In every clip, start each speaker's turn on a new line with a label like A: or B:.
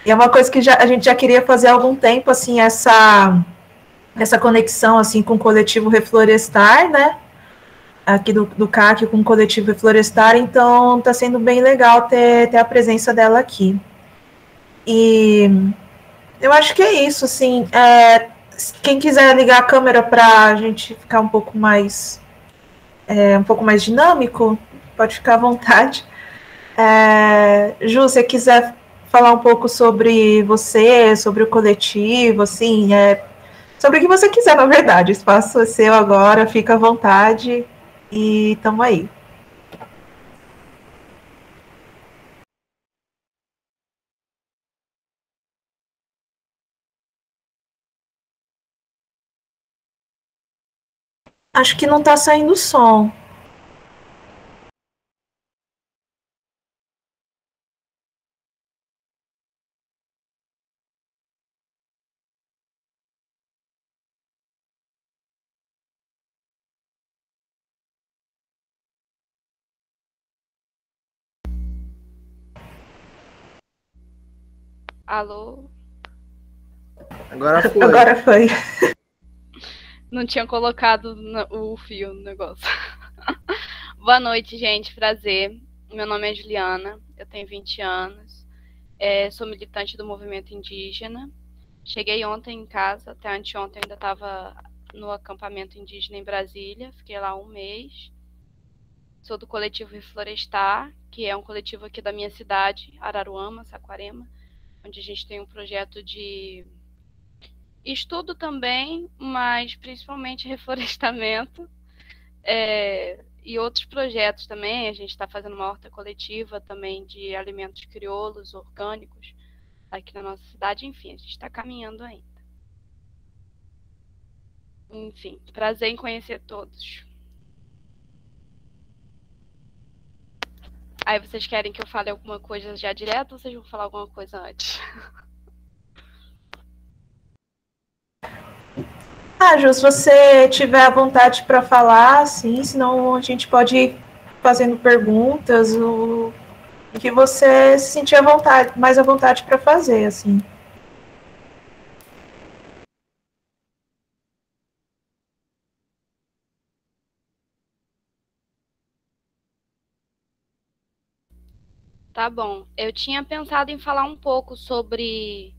A: E é uma coisa que a gente já queria fazer há algum tempo, assim, essa conexão, assim, com o coletivo Reflorestar, né? Aqui do CAC com o coletivo Reflorestar, então está sendo bem legal ter a presença dela aqui. E eu acho que é isso, assim, quem quiser ligar a câmera para a gente ficar um pouco mais dinâmico, pode ficar à vontade. Ju, se você quiser falar um pouco sobre você, sobre o coletivo, assim, sobre o que você quiser, na verdade. O espaço é seu agora, fica à vontade e tamo aí. Acho que não tá saindo som.
B: Alô?
C: Agora foi.
A: Agora foi.
B: Não tinha colocado o fio no negócio. Boa noite, gente. Prazer. Meu nome é Juliana, eu tenho 20 anos, sou militante do movimento indígena. Cheguei ontem em casa, até anteontem eu ainda estava no acampamento indígena em Brasília, fiquei lá um mês. Sou do coletivo Reflorestar, que é um coletivo aqui da minha cidade, Araruama, Saquarema, onde a gente tem um projeto de estudo também, mas principalmente reflorestamento, e outros projetos também. A gente está fazendo uma horta coletiva também de alimentos crioulos, orgânicos, aqui na nossa cidade. Enfim, a gente está caminhando ainda. Enfim, prazer em conhecer todos. Aí vocês querem que eu fale alguma coisa já direto ou vocês vão falar alguma coisa antes?
A: Ju, se você tiver vontade para falar, sim, senão a gente pode ir fazendo perguntas, o que você se sentir mais à vontade para fazer, assim.
B: Tá bom. Eu tinha pensado em falar um pouco sobre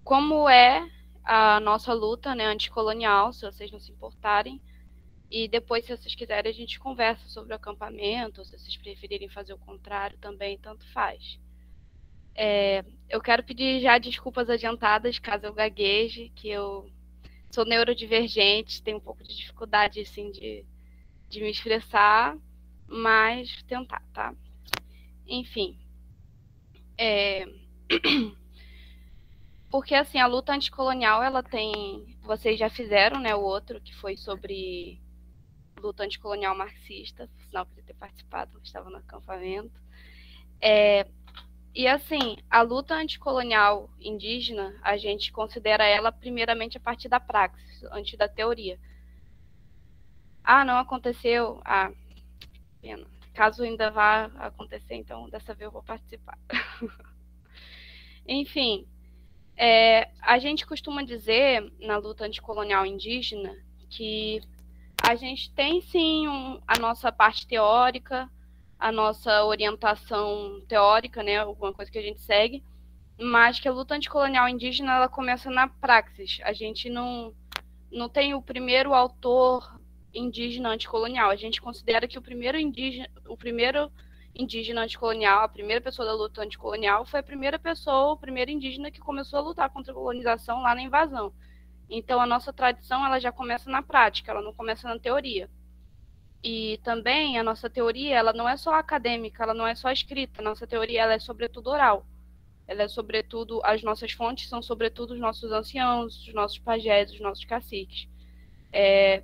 B: como é a nossa luta, né, anticolonial, se vocês não se importarem. E depois, se vocês quiserem, a gente conversa sobre o acampamento, ou se vocês preferirem fazer o contrário também, tanto faz. Eu quero pedir já desculpas adiantadas, caso eu gagueje, que eu sou neurodivergente, tenho um pouco de dificuldade, assim, de me expressar, mas tentar, tá? Enfim. Porque, assim, a luta anticolonial, ela tem... Vocês já fizeram, né, o outro, que foi sobre luta anticolonial marxista, sinal que ter participado, estava no acampamento. E, assim, a luta anticolonial indígena, a gente considera ela primeiramente a partir da praxis, antes da teoria. Ah, não aconteceu? Ah, pena. Caso ainda vá acontecer, então dessa vez eu vou participar. Enfim, a gente costuma dizer na luta anticolonial indígena que a gente tem sim a nossa parte teórica, a nossa orientação teórica, né, alguma coisa que a gente segue, mas que a luta anticolonial indígena ela começa na praxis. A gente não tem o primeiro autor indígena anticolonial. A gente considera que o primeiro indígena anticolonial, a primeira pessoa da luta anticolonial foi a primeira pessoa, o primeiro indígena que começou a lutar contra a colonização lá na invasão. Então, a nossa tradição ela já começa na prática, ela não começa na teoria. E também a nossa teoria ela não é só acadêmica, ela não é só escrita. A nossa teoria ela é sobretudo oral. Ela é sobretudo, as nossas fontes são sobretudo os nossos anciãos, os nossos pajés, os nossos caciques.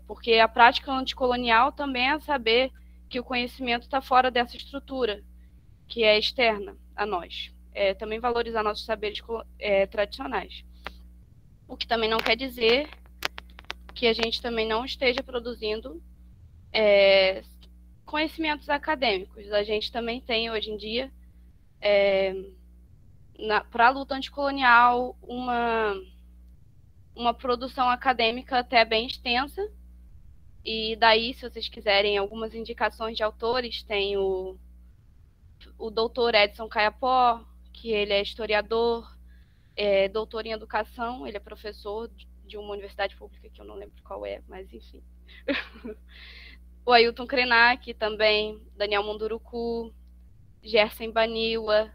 B: Porque a prática anticolonial também é saber que o conhecimento está fora dessa estrutura, que é externa a nós. Também valorizar nossos saberes tradicionais. O que também não quer dizer que a gente também não esteja produzindo conhecimentos acadêmicos. A gente também tem, hoje em dia, para a luta anticolonial, uma produção acadêmica até bem extensa. E daí, se vocês quiserem algumas indicações de autores, tem o doutor Edson Caiapó, que ele é historiador, doutor em educação, ele é professor de uma universidade pública, que eu não lembro qual é, mas enfim. O Ailton Krenak também, Daniel Munduruku, Gerson Baniwa.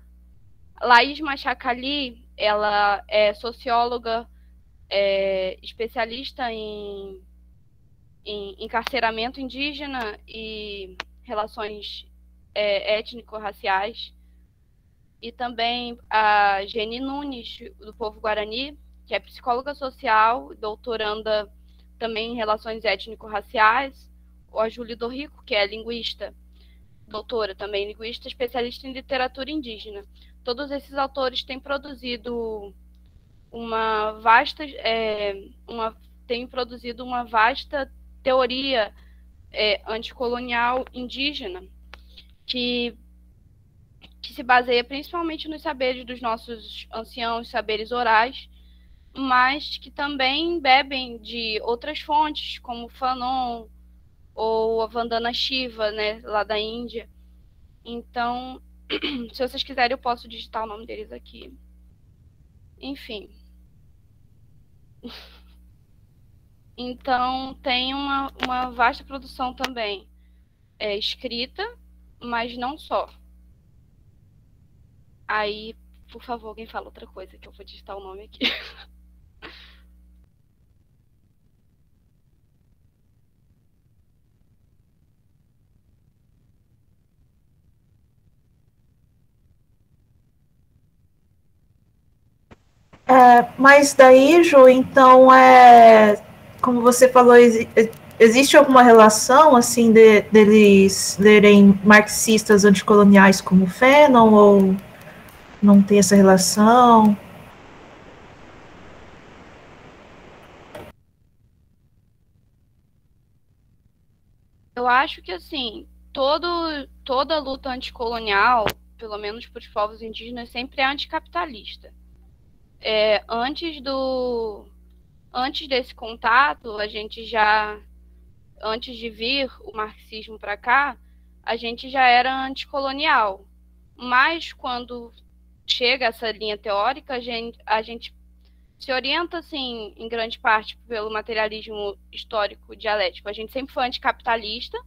B: Laís Machacali, ela é socióloga, especialista em encarceramento indígena e relações étnico-raciais. E também a Geni Nunes, do povo Guarani, que é psicóloga social, doutoranda também em relações étnico-raciais. Ou a Júlia Dorrico, que é linguista, doutora também linguista, especialista em literatura indígena. Todos esses autores têm produzido uma vasta teoria anticolonial indígena que se baseia principalmente nos saberes dos nossos anciãos, saberes orais, mas que também bebem de outras fontes, como Fanon ou a Vandana Shiva, né, lá da Índia. Então, se vocês quiserem, eu posso digitar o nome deles aqui. Enfim. Então, tem uma vasta produção também escrita, mas não só. Aí, por favor, alguém fala outra coisa, que eu vou digitar o nome aqui.
A: Mas daí, Ju, então, como você falou, existe alguma relação, assim, deles lerem marxistas anticoloniais como Fanon, ou não tem essa relação?
B: Eu acho que, assim, toda luta anticolonial, pelo menos para os povos indígenas, sempre é anticapitalista. Antes desse contato, antes de vir o marxismo para cá, a gente já era anticolonial. Mas quando chega essa linha teórica, a gente se orienta, assim, em grande parte pelo materialismo histórico dialético. A gente sempre foi anticapitalista,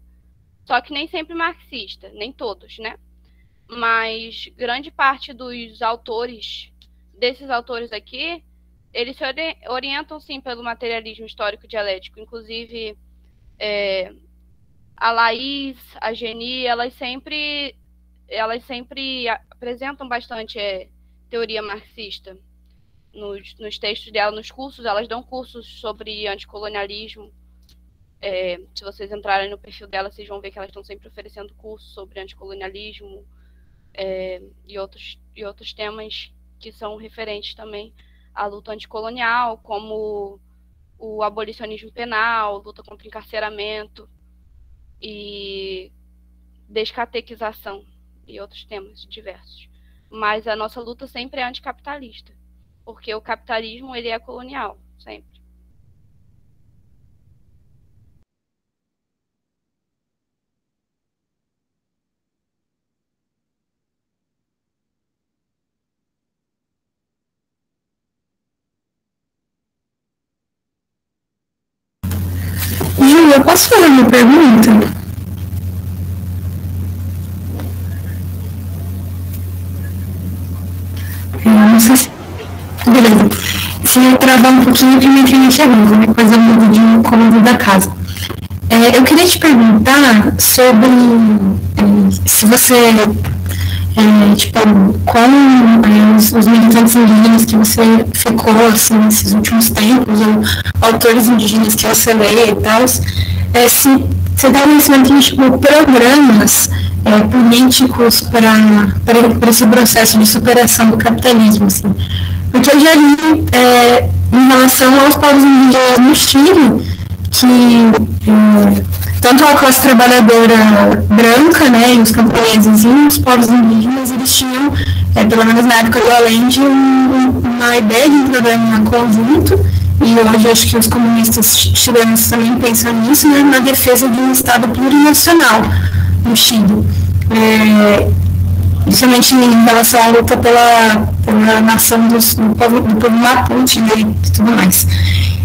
B: só que nem sempre marxista, nem todos, né? Mas grande parte desses autores aqui, eles se orientam, sim, pelo materialismo histórico dialético. Inclusive, a Laís, a Geni, elas sempre apresentam bastante teoria marxista nos textos dela, nos cursos. Elas dão cursos sobre anticolonialismo. Se vocês entrarem no perfil dela, vocês vão ver que elas estão sempre oferecendo cursos sobre anticolonialismo e outros temas que são referentes também à luta anticolonial, como o abolicionismo penal, luta contra o encarceramento e descatequização e outros temas diversos. Mas a nossa luta sempre é anticapitalista, porque o capitalismo, ele é colonial, sempre.
D: Ju, eu posso fazer uma pergunta? Não sei se... Beleza. Se eu travar um pouquinho, porque minha internet é ruim, depois eu mudo de comando da casa. Eu queria te perguntar sobre se você, com os militantes indígenas que você ficou, assim, nesses últimos tempos, ou autores indígenas que você lê e tal, se você dá conhecimento de programas políticos para esse processo de superação do capitalismo, assim. Porque eu já li em relação aos povos indígenas no Chile, que tanto a classe trabalhadora branca, né, e os camponeses e os povos indígenas, eles tinham pelo menos na época do Allende, uma ideia de um programa conjunto, e hoje acho que os comunistas chilenos também pensam nisso, né, na defesa de um Estado plurinacional no Chile. Principalmente em relação à luta pela nação do povo Mapuche, né, e tudo mais.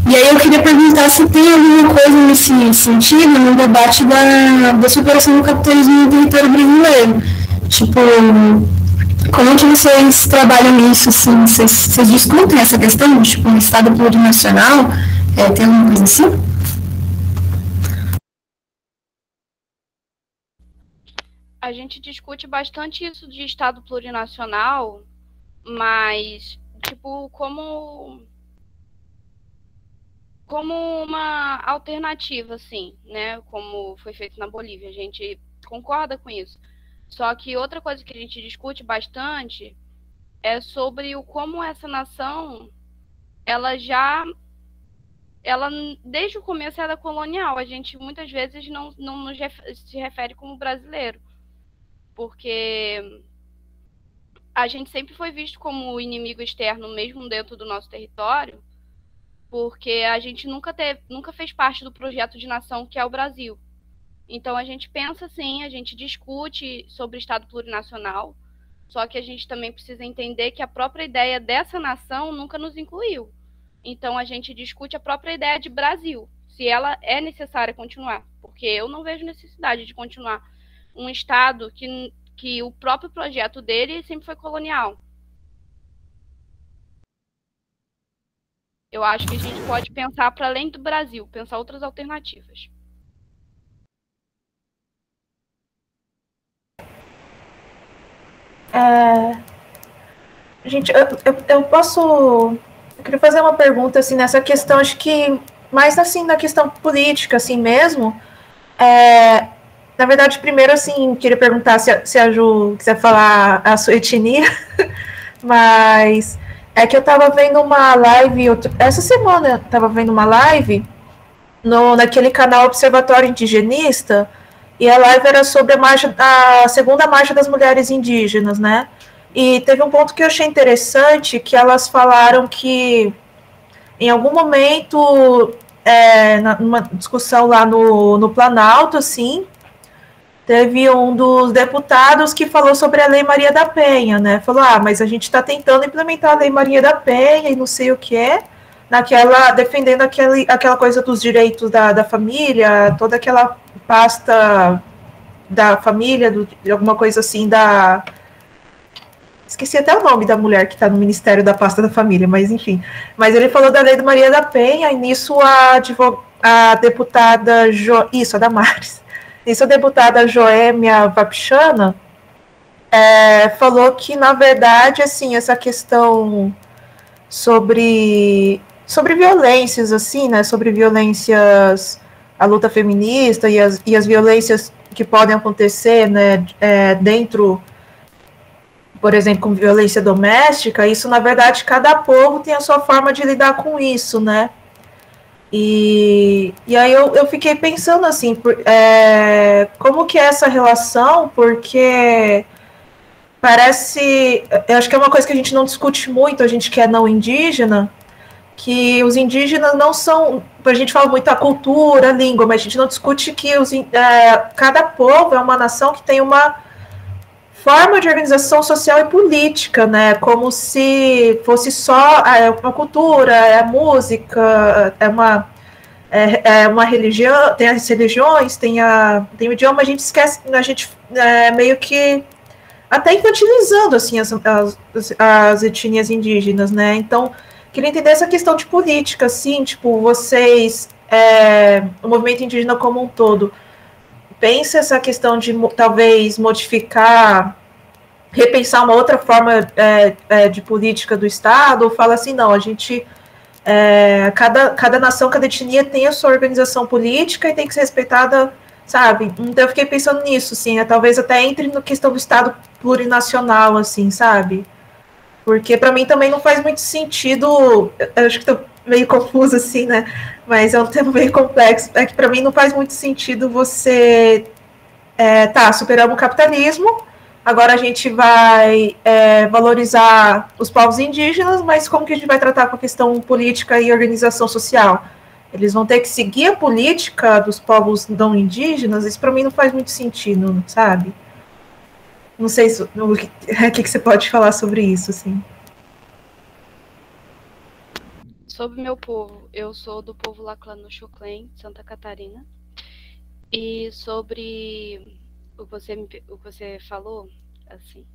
D: E aí eu queria perguntar se tem alguma coisa nesse sentido no debate da superação do capitalismo no território brasileiro. Tipo, como que vocês trabalham isso, assim? Vocês discutem essa questão, tipo, um Estado plurinacional? Tem alguma coisa assim?
B: A gente discute bastante isso de Estado plurinacional, mas, tipo, como uma alternativa, assim, né? Como foi feito na Bolívia. A gente concorda com isso. Só que outra coisa que a gente discute bastante é sobre como essa nação, desde o começo, ela é colonial. A gente muitas vezes não se refere como brasileiro, porque a gente sempre foi visto como inimigo externo, mesmo dentro do nosso território, porque a gente nunca fez parte do projeto de nação que é o Brasil. Então, a gente pensa assim, a gente discute sobre Estado plurinacional, só que a gente também precisa entender que a própria ideia dessa nação nunca nos incluiu. Então, a gente discute a própria ideia de Brasil, se ela é necessária continuar, porque eu não vejo necessidade de continuar um Estado que o próprio projeto dele sempre foi colonial. Eu acho que a gente pode pensar para além do Brasil, pensar outras alternativas.
A: Gente, eu queria fazer uma pergunta, assim, nessa questão, acho que mais, assim, na questão política, assim, mesmo. Na verdade, primeiro, assim, queria perguntar se a Ju quiser falar a sua etnia, mas é que eu tava vendo uma live, essa semana eu tava vendo uma live naquele canal Observatório Indigenista, e a live era sobre a segunda marcha das mulheres indígenas, né? E teve um ponto que eu achei interessante, que elas falaram que em algum momento, numa discussão lá no Planalto, assim, teve um dos deputados que falou sobre a Lei Maria da Penha, né? Falou, mas a gente está tentando implementar a Lei Maria da Penha e não sei o que é, defendendo aquela coisa dos direitos da família, toda aquela pasta da família, de alguma coisa assim, esqueci até o nome da mulher que está no Ministério da Pasta da Família, mas enfim. Mas ele falou da Lei Maria da Penha, e nisso a deputada a Damares. Isso a deputada Joêmia Vapchana falou que, na verdade, assim, essa questão sobre violências, assim, né, sobre violências, a luta feminista e as violências que podem acontecer, né, dentro, por exemplo, com violência doméstica, isso, na verdade, cada povo tem a sua forma de lidar com isso, né? E aí eu fiquei pensando assim, como que é essa relação, porque eu acho que é uma coisa que a gente não discute muito, a gente que é não indígena, que os indígenas não são, a gente fala muito a cultura, a língua, mas a gente não discute que cada povo é uma nação que tem uma forma de organização social e política, né? Como se fosse só uma cultura, a música, uma religião, tem as religiões, tem o idioma, a gente esquece, a gente meio que até infantilizando assim as etnias indígenas, né? Então, queria entender essa questão de política, assim, tipo, vocês, o movimento indígena como um todo, pensa essa questão de talvez repensar uma outra forma de política do Estado, ou fala assim, não, a gente, cada nação, cada etnia tem a sua organização política e tem que ser respeitada, sabe? Então eu fiquei pensando nisso, assim, talvez até entre na questão do Estado plurinacional, assim, sabe? Porque para mim também não faz muito sentido, eu acho que estou meio confusa, assim, né? Mas é um tema meio complexo. É que para mim não faz muito sentido você superar o capitalismo, agora a gente vai valorizar os povos indígenas, mas como que a gente vai tratar com a questão política e organização social? Eles vão ter que seguir a política dos povos não indígenas? Isso para mim não faz muito sentido, sabe? Não sei o que você pode falar sobre isso, assim.
B: Sobre meu povo, eu sou do povo Laclano Xuclém, Santa Catarina. E sobre o que você falou, assim,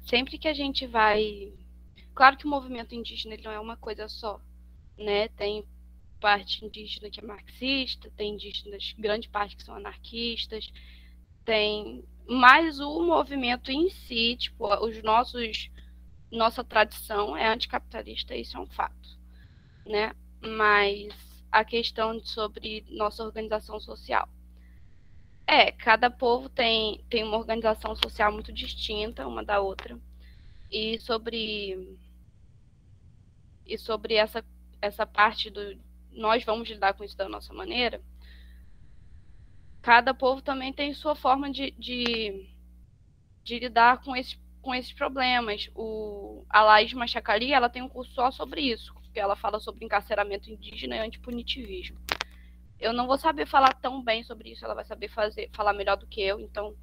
B: sempre que a gente vai... Claro que o movimento indígena ele não é uma coisa só, né? Tem parte indígena que é marxista, tem indígenas, grande parte que são anarquistas, tem... Mas o movimento em si, tipo, nossa tradição é anticapitalista, isso é um fato, né? Mas a questão sobre nossa organização social. Cada povo tem uma organização social muito distinta uma da outra. E sobre essa parte do nós vamos lidar com isso da nossa maneira, cada povo também tem sua forma de lidar com esses problemas. A Laís Machacali, ela tem um curso só sobre isso, porque ela fala sobre encarceramento indígena e antipunitivismo. Eu não vou saber falar tão bem sobre isso, ela vai saber falar melhor do que eu, então,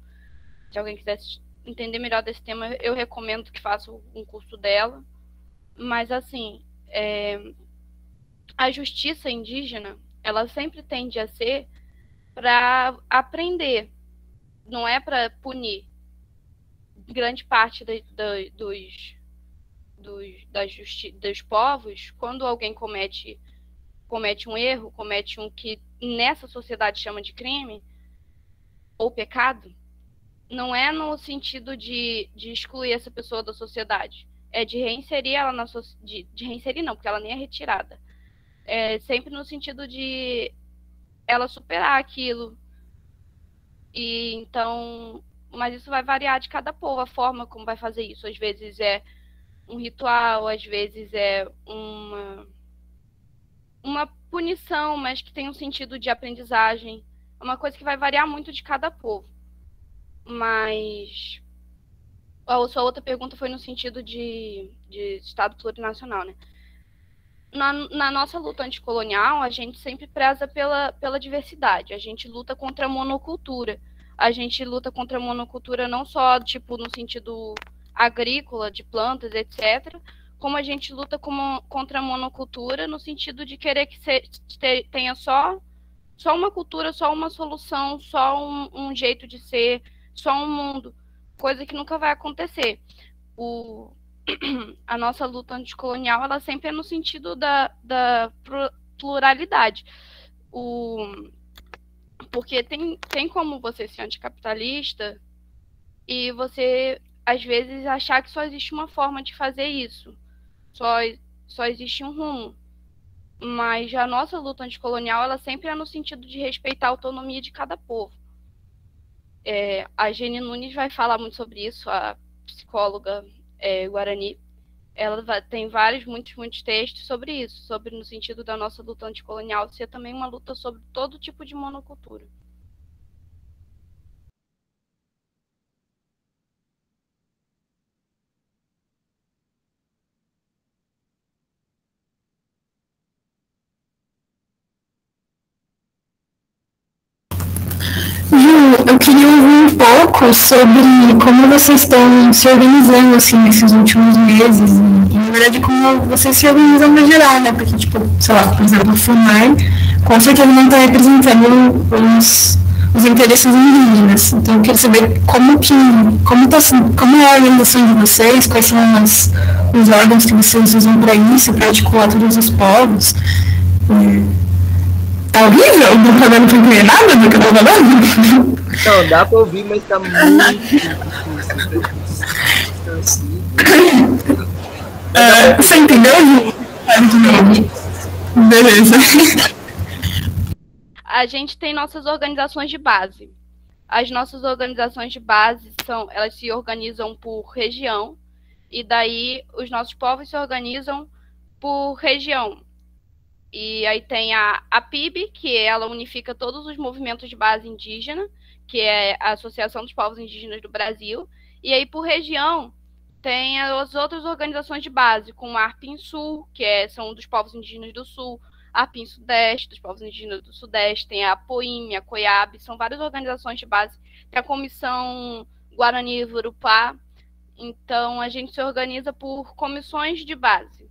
B: se alguém quiser entender melhor desse tema, eu recomendo que faça um curso dela. Mas, assim, a justiça indígena, ela sempre tende a ser para aprender, não é para punir. Grande parte dos povos, quando alguém comete um erro, comete um que nessa sociedade chama de crime ou pecado, não é no sentido de excluir essa pessoa da sociedade, é de reinserir ela na sociedade, de reinserir não, porque ela nem é retirada, é sempre no sentido de ela superar aquilo. E então, mas isso vai variar de cada povo, a forma como vai fazer isso. Às vezes é um ritual, às vezes é uma punição, mas que tem um sentido de aprendizagem. É uma coisa que vai variar muito de cada povo. Mas a sua outra pergunta foi no sentido de Estado plurinacional, né? Na nossa luta anticolonial, a gente sempre preza pela diversidade. A gente luta contra a monocultura. A gente luta contra a monocultura não só tipo no sentido agrícola, de plantas, etc., como a gente luta contra a monocultura no sentido de querer que tenha só uma cultura, só uma solução, só um jeito de ser, só um mundo, coisa que nunca vai acontecer. A nossa luta anticolonial, ela sempre é no sentido da pluralidade. Porque tem como você ser anticapitalista e você, às vezes, achar que só existe uma forma de fazer isso. Só existe um rumo. Mas a nossa luta anticolonial, ela sempre é no sentido de respeitar a autonomia de cada povo. A Geni Nunes vai falar muito sobre isso, a psicóloga Guarani. Ela tem muitos textos sobre isso, sobre no sentido da nossa luta anticolonial ser também uma luta sobre todo tipo de monocultura.
D: Ju, eu queria ouvir um pouco sobre como vocês estão se organizando, assim, nesses últimos meses, e na verdade, como vocês se organizam no geral, né? Porque, tipo, sei lá, por exemplo, o FUNAI, com certeza não está representando os interesses indígenas. Então, eu queria saber como é a organização de vocês, quais são os órgãos que vocês usam para isso, para articular todos os povos. Tá horrível? Não tá dando pra entender nada do que eu tô falando?
C: Não, dá pra ouvir, mas tá muito difícil.
D: Você entendeu? Beleza.
B: A gente tem nossas organizações de base. As nossas organizações de base elas se organizam por região, e daí os nossos povos se organizam por região. E aí tem a PIB, que ela unifica todos os movimentos de base indígena, que é a Associação dos Povos Indígenas do Brasil. E aí, por região, tem as outras organizações de base, como a Arpim Sul, que são dos povos indígenas do Sul, a Arpim Sudeste, dos povos indígenas do Sudeste, tem a Apoime, a Coiab, são várias organizações de base. Tem a Comissão Guarani Urupá. Então, a gente se organiza por comissões de base.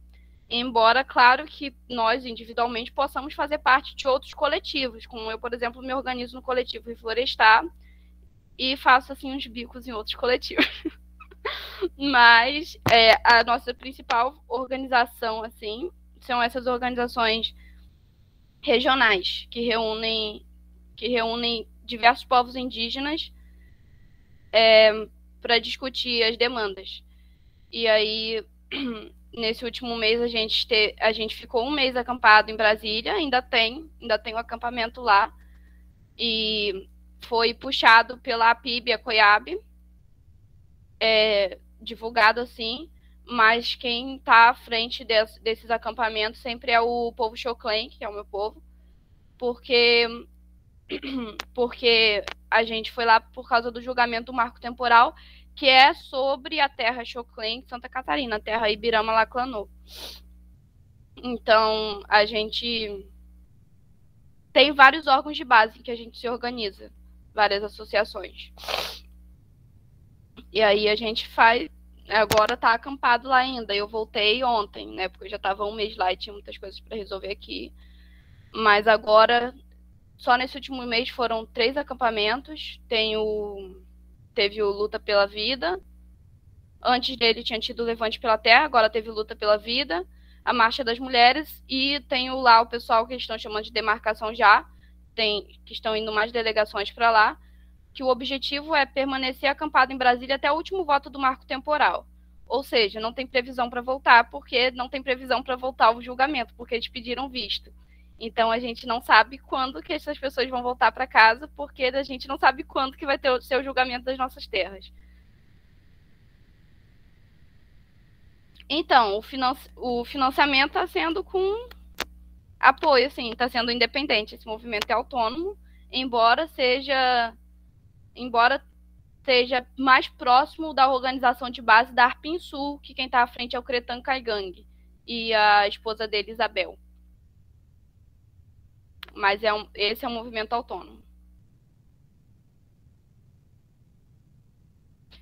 B: Embora, claro, que nós, individualmente, possamos fazer parte de outros coletivos, como eu, por exemplo, me organizo no coletivo Reflorestar e faço, assim, uns bicos em outros coletivos. Mas a nossa principal organização, assim, são essas organizações regionais que reúnem diversos povos indígenas para discutir as demandas. E aí, nesse último mês, a gente ficou um mês acampado em Brasília, ainda tem um acampamento lá, e foi puxado pela APIB e a COIAB, divulgado assim, mas quem está à frente desses acampamentos sempre é o povo Xoclen, que é o meu povo, porque a gente foi lá por causa do julgamento do marco temporal, que é sobre a terra Xoclen, Santa Catarina, a terra Ibirama-Laclanô. Então, a gente tem vários órgãos de base que a gente se organiza, várias associações. E aí a gente agora tá acampado lá ainda. Eu voltei ontem, né? Porque eu já tava um mês lá e tinha muitas coisas para resolver aqui. Mas agora, só nesse último mês foram 3 acampamentos. Teve o Luta pela Vida. Antes dele tinha tido o Levante pela Terra, agora teve o Luta pela Vida, a Marcha das Mulheres, e tem lá o pessoal que estão chamando de demarcação já, que estão indo mais delegações para lá, que o objetivo é permanecer acampado em Brasília até o último voto do marco temporal. Ou seja, não tem previsão para voltar, porque não tem previsão para voltar ao julgamento, porque eles pediram visto. Então, a gente não sabe quando que essas pessoas vão voltar para casa, porque a gente não sabe quando que vai ter o seu julgamento das nossas terras. Então, o financiamento está sendo com apoio, assim, está sendo independente. Esse movimento é autônomo, embora seja mais próximo da organização de base da Arpim Sul, que quem está à frente é o Cretan Kaigang e a esposa dele, Isabel. Mas esse é um movimento autônomo.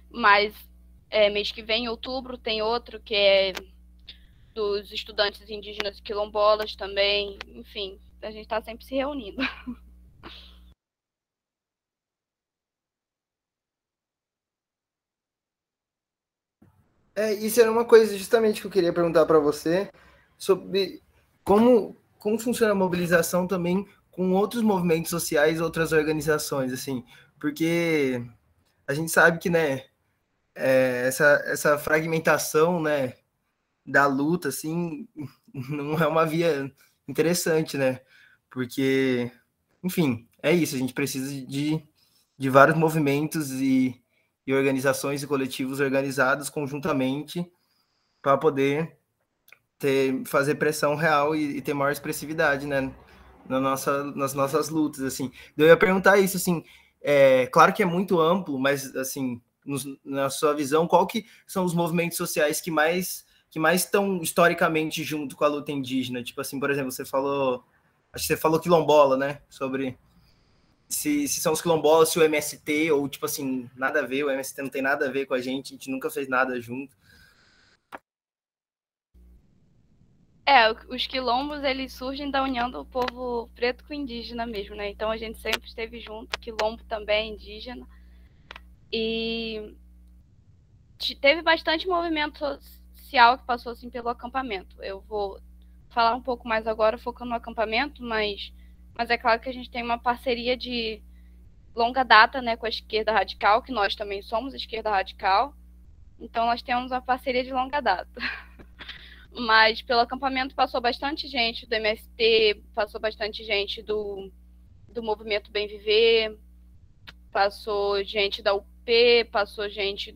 B: Mas mês que vem, em outubro, tem outro que é dos estudantes indígenas quilombolas também. Enfim, a gente está sempre se reunindo.
C: Isso era uma coisa justamente que eu queria perguntar para você, sobre como funciona a mobilização também com outros movimentos sociais, outras organizações, assim, porque a gente sabe que, né, essa fragmentação, né, da luta, assim, não é uma via interessante, né, porque, enfim, é isso, a gente precisa de vários movimentos e organizações e coletivos organizados conjuntamente para poder fazer pressão real e ter maior expressividade, né, nas nossas lutas, assim. Eu ia perguntar isso, assim, claro que é muito amplo, mas, assim, na sua visão, qual que são os movimentos sociais que mais estão historicamente junto com a luta indígena? Tipo assim, por exemplo, acho que você falou quilombola, né, sobre se são os quilombolas, se o MST, ou tipo assim, nada a ver, o MST não tem nada a ver com a gente nunca fez nada junto.
B: Os quilombos, eles surgem da união do povo preto com indígena mesmo, né? Então a gente sempre esteve junto, quilombo também é indígena. E teve bastante movimento social que passou assim pelo acampamento. Eu vou falar um pouco mais agora focando no acampamento, mas é claro que a gente tem uma parceria de longa data, né, com a esquerda radical, que nós também somos esquerda radical. Então nós temos uma parceria de longa data. Mas pelo acampamento passou bastante gente do MST, passou bastante gente do Movimento Bem Viver, passou gente da UP, passou gente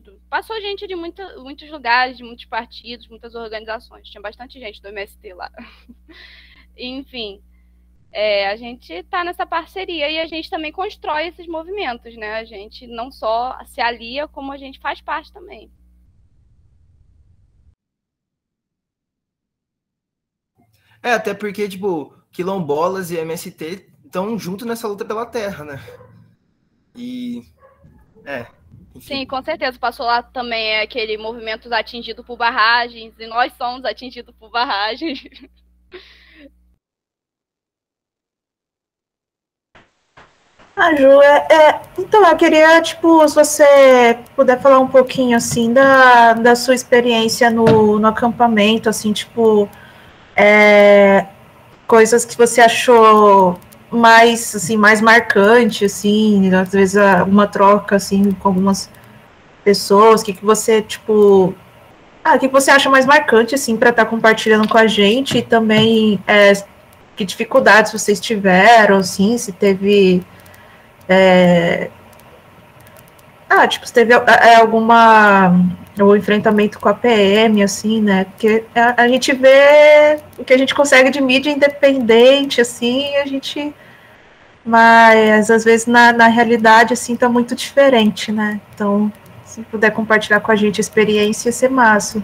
B: de muitos lugares, de muitos partidos, muitas organizações. Tinha bastante gente do MST lá. Enfim, a gente está nessa parceria e a gente também constrói esses movimentos, né? A gente não só se alia, como a gente faz parte também.
C: Até porque, tipo, quilombolas e MST estão juntos nessa luta pela terra, né? E, enfim.
B: Sim, com certeza. Passou lá também aquele movimento atingido por barragens, e nós somos atingidos por barragens.
A: Ju, então eu queria, tipo, se você puder falar um pouquinho, assim, da sua experiência no acampamento, assim, tipo, coisas que você achou mais, assim, mais marcante, assim, às vezes uma troca, assim, com algumas pessoas, que você, tipo, o que você acha mais marcante, assim, para estar compartilhando com a gente, e também que dificuldades vocês tiveram, assim, se teve tipo, se teve algum enfrentamento com a PM, assim, né? Porque a gente vê o que a gente consegue de mídia independente, assim, a gente. Mas às vezes na realidade, assim, tá muito diferente, né? Então, se puder compartilhar com a gente a experiência, ia ser massa.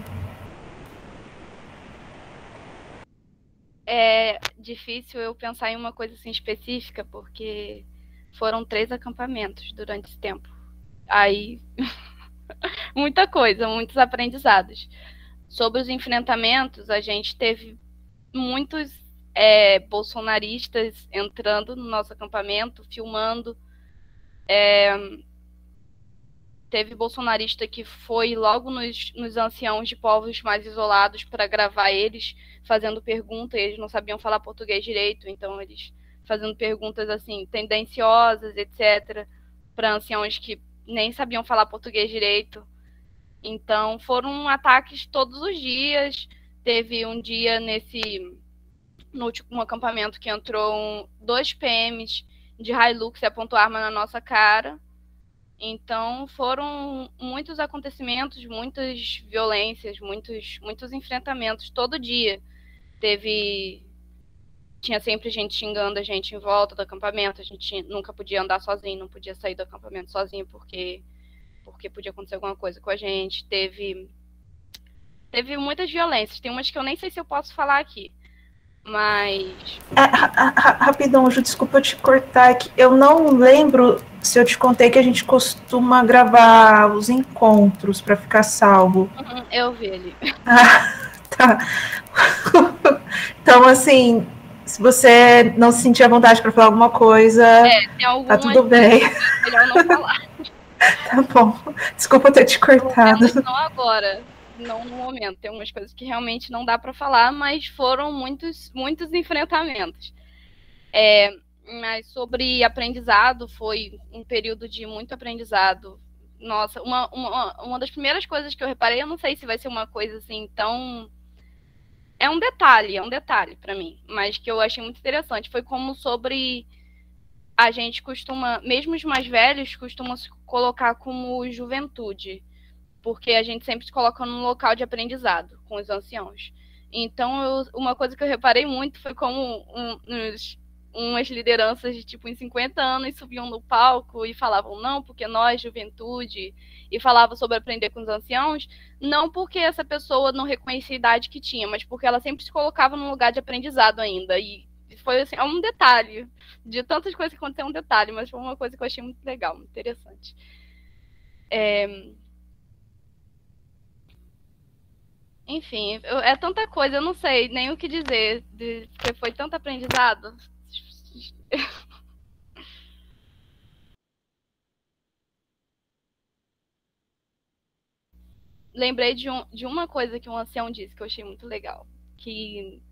B: É difícil eu pensar em uma coisa assim específica, porque foram 3 acampamentos durante esse tempo. Aí, muita coisa, muitos aprendizados. Sobre os enfrentamentos, a gente teve muitos bolsonaristas entrando no nosso acampamento, filmando. Teve bolsonarista que foi logo nos anciãos de povos mais isolados para gravar eles fazendo perguntas, eles não sabiam falar português direito, então eles fazendo perguntas assim, tendenciosas, etc., para anciãos que nem sabiam falar português direito. Então foram ataques todos os dias. Teve um dia no último acampamento que entrou 2 PMs de Hilux e apontou arma na nossa cara. Então foram muitos acontecimentos, muitas violências, muitos enfrentamentos todo dia. Tinha sempre gente xingando a gente em volta do acampamento, a gente nunca podia andar sozinho, não podia sair do acampamento sozinho porque podia acontecer alguma coisa com a gente. Teve muitas violências, tem umas que eu nem sei se eu posso falar aqui, mas...
A: Rapidão, Ju, desculpa eu te cortar aqui. Eu não lembro se eu te contei que a gente costuma gravar os encontros para ficar salvo.
B: Eu vi ali.
A: Tá. Então, assim, se você não se sentir à vontade para falar alguma coisa, tá tudo bem.
B: Melhor não falar.
A: Tá bom. Desculpa ter te cortado.
B: Não agora. Não no momento. Tem umas coisas que realmente não dá para falar, mas foram muitos enfrentamentos. Mas sobre aprendizado, foi um período de muito aprendizado. Nossa, uma das primeiras coisas que eu reparei, eu não sei se vai ser uma coisa assim tão... É um detalhe para mim, mas que eu achei muito interessante. Foi como sobre... A gente costuma, mesmo os mais velhos, costumam se colocar como juventude, porque a gente sempre se coloca num local de aprendizado com os anciãos. Então, uma coisa que eu reparei muito foi como umas lideranças de tipo em 50 anos subiam no palco e falavam não, porque nós, juventude, e falavam sobre aprender com os anciãos, não porque essa pessoa não reconhecia a idade que tinha, mas porque ela sempre se colocava num lugar de aprendizado ainda. E foi assim, um detalhe. De tantas coisas que aconteceram, um detalhe, mas foi uma coisa que eu achei muito legal, muito interessante. Enfim, é tanta coisa, eu não sei nem o que dizer, porque foi tanto aprendizado. Lembrei de uma coisa que um ancião disse que eu achei muito legal. Que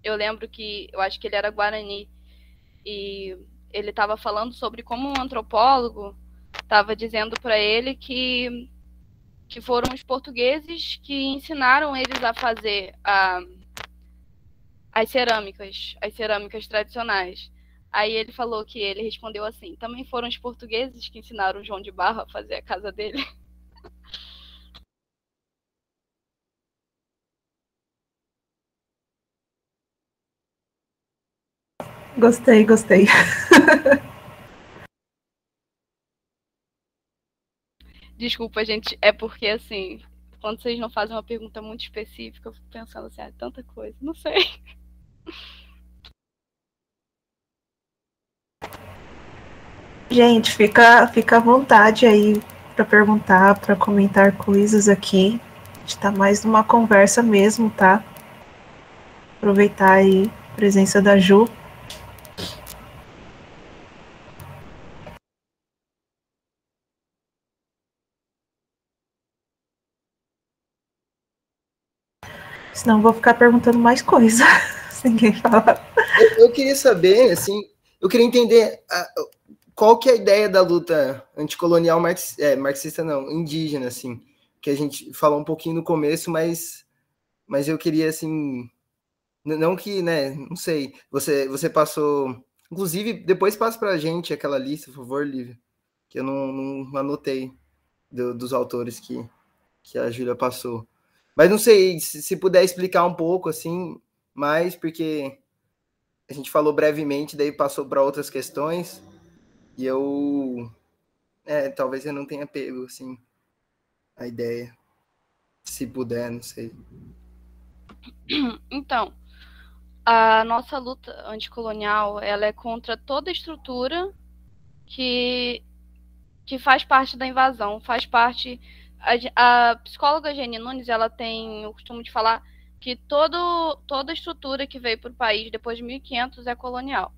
B: eu lembro que, eu acho que ele era Guarani, e ele estava falando sobre como um antropólogo estava dizendo para ele que foram os portugueses que ensinaram eles a fazer as cerâmicas tradicionais. Aí ele falou que ele respondeu assim: também foram os portugueses que ensinaram o João de Barro a fazer a casa dele.
A: Gostei, gostei.
B: Desculpa, gente, é porque, assim, quando vocês não fazem uma pergunta muito específica, eu fico pensando assim, tanta coisa, não sei.
A: Gente, fica à vontade aí para perguntar, para comentar coisas aqui. A gente tá mais numa conversa mesmo, tá? Aproveitar aí a presença da Ju. Senão eu vou ficar perguntando mais coisa, se ninguém falar.
C: Eu queria saber, assim, eu queria entender qual que é a ideia da luta anticolonial marxista, não, indígena, assim, que a gente falou um pouquinho no começo, mas eu queria, assim, não que, né, não sei, você passou, inclusive, depois passa pra gente aquela lista, por favor, Lívia, que eu não anotei dos autores que a Júlia passou. Mas não sei, se puder explicar um pouco, assim, mais, porque a gente falou brevemente, daí passou para outras questões, e eu... talvez eu não tenha pego, assim, a ideia. Se puder, não sei.
B: Então, a nossa luta anticolonial, ela é contra toda estrutura que faz parte da invasão, faz parte... A psicóloga Jenny Nunes, ela tem o costume de falar que toda estrutura que veio para o país depois de 1500 é colonial.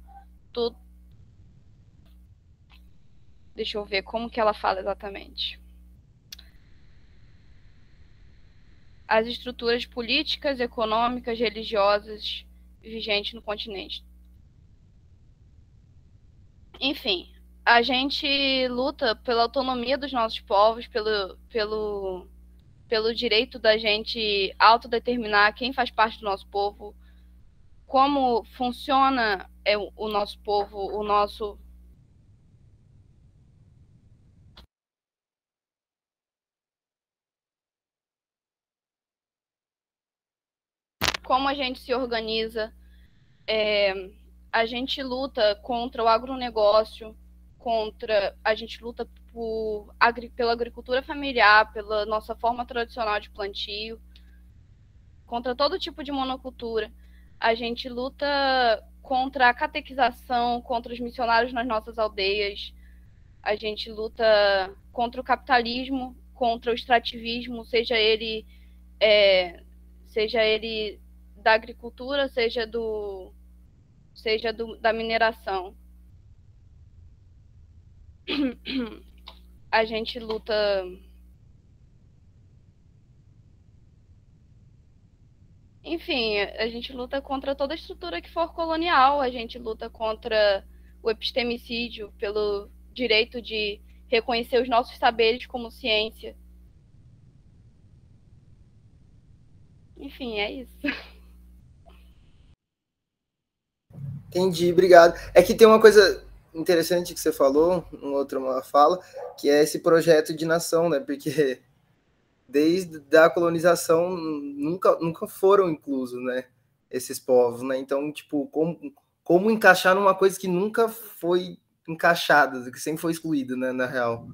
B: Deixa eu ver como que ela fala exatamente. As estruturas políticas, econômicas, religiosas vigentes no continente. Enfim, a gente luta pela autonomia dos nossos povos, pelo direito da gente autodeterminar quem faz parte do nosso povo, como funciona o nosso povo, o nosso... Como a gente se organiza, a gente luta contra o agronegócio, a gente luta pela agricultura familiar, pela nossa forma tradicional de plantio, contra todo tipo de monocultura. A gente luta contra a catequização, contra os missionários nas nossas aldeias. A gente luta contra o capitalismo, contra o extrativismo, seja ele da agricultura, seja da mineração. A gente luta... Enfim, a gente luta contra toda estrutura que for colonial, a gente luta contra o epistemicídio, pelo direito de reconhecer os nossos saberes como ciência. Enfim, é isso.
C: Entendi, obrigado. É que tem uma coisa interessante que você falou, uma fala, que é esse projeto de nação, né? Porque desde a colonização nunca foram inclusos, né? Esses povos, né? Então, tipo, como encaixar numa coisa que nunca foi encaixada, que sempre foi excluída, né? Na real.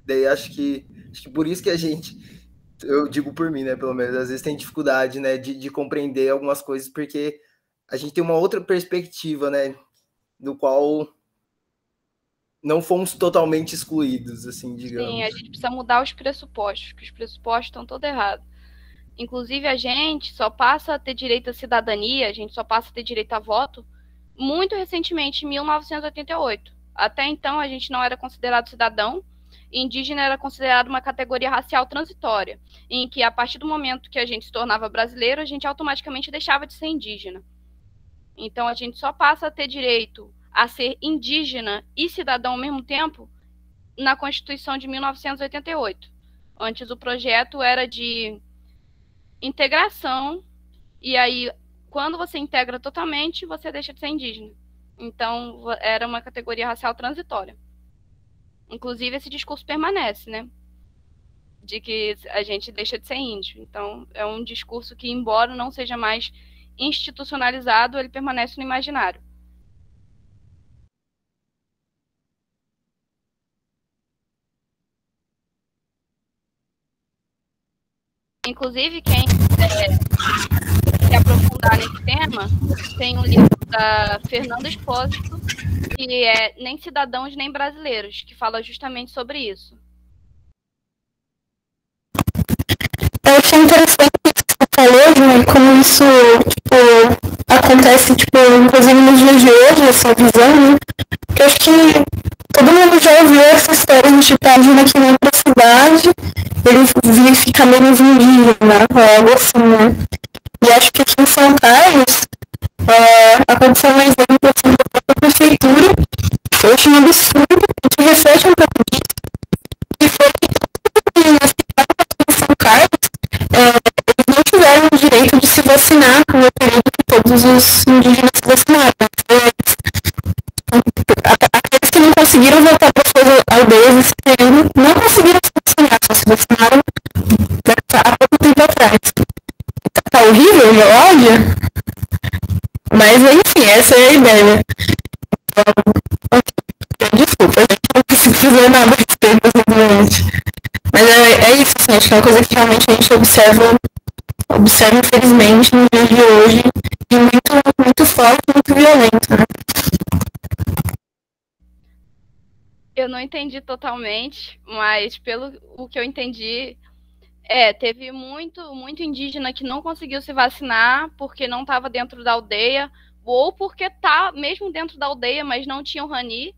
C: Daí acho que por isso que a gente, eu digo por mim, né? Pelo menos, às vezes tem dificuldade, né? De compreender algumas coisas, porque a gente tem uma outra perspectiva, né? Do qual não fomos totalmente excluídos, assim, digamos.
B: Sim, a gente precisa mudar os pressupostos, que os pressupostos estão todos errados. Inclusive, a gente só passa a ter direito à cidadania, a gente só passa a ter direito a voto muito recentemente, em 1988. Até então, a gente não era considerado cidadão, e indígena era considerado uma categoria racial transitória, em que, a partir do momento que a gente se tornava brasileiro, a gente automaticamente deixava de ser indígena. Então, a gente só passa a ter direito a ser indígena e cidadão ao mesmo tempo na Constituição de 1988. Antes, o projeto era de integração, e aí, quando você integra totalmente, você deixa de ser indígena. Então, era uma categoria racial transitória. Inclusive, esse discurso permanece, né? De que a gente deixa de ser índio. Então, é um discurso que, embora não seja mais institucionalizado, ele permanece no imaginário. Inclusive, quem se aprofundar nesse tema, tem um livro da Fernanda Espósito, que é Nem Cidadãos Nem Brasileiros, que fala justamente sobre isso.
D: Eu achei interessante o que você falou, João, como isso, acontece, inclusive nos dias de hoje, essa visão, né? Porque eu acho que todo mundo já ouviu essa história de página que vem pra cidade, ele fica menos indígena, algo assim, né? E acho que aqui em São Carlos, aconteceu um exemplo assim, da prefeitura, que eu achei um absurdo, que reflete um pouco disso, que foi que na cidade de São Carlos, eles não tiveram o direito de se vacinar no período que todos os indígenas se vacinaram. Aqueles que não conseguiram voltar para suas aldeias nesse período, não conseguiram se vacinar, só se vacinaram há pouco tempo atrás. Tá horrível, olha, mas enfim, essa é a ideia. Desculpa, a gente não precisa dizer nada a respeito simplesmente. Mas é isso, assim, acho que é uma coisa que realmente a gente observa infelizmente no dia de hoje, e muito, muito forte, muito violento, né?
B: Eu não entendi totalmente, mas pelo o que eu entendi, teve muito indígena que não conseguiu se vacinar porque não estava dentro da aldeia, ou porque tá mesmo dentro da aldeia, mas não tinha o Rani,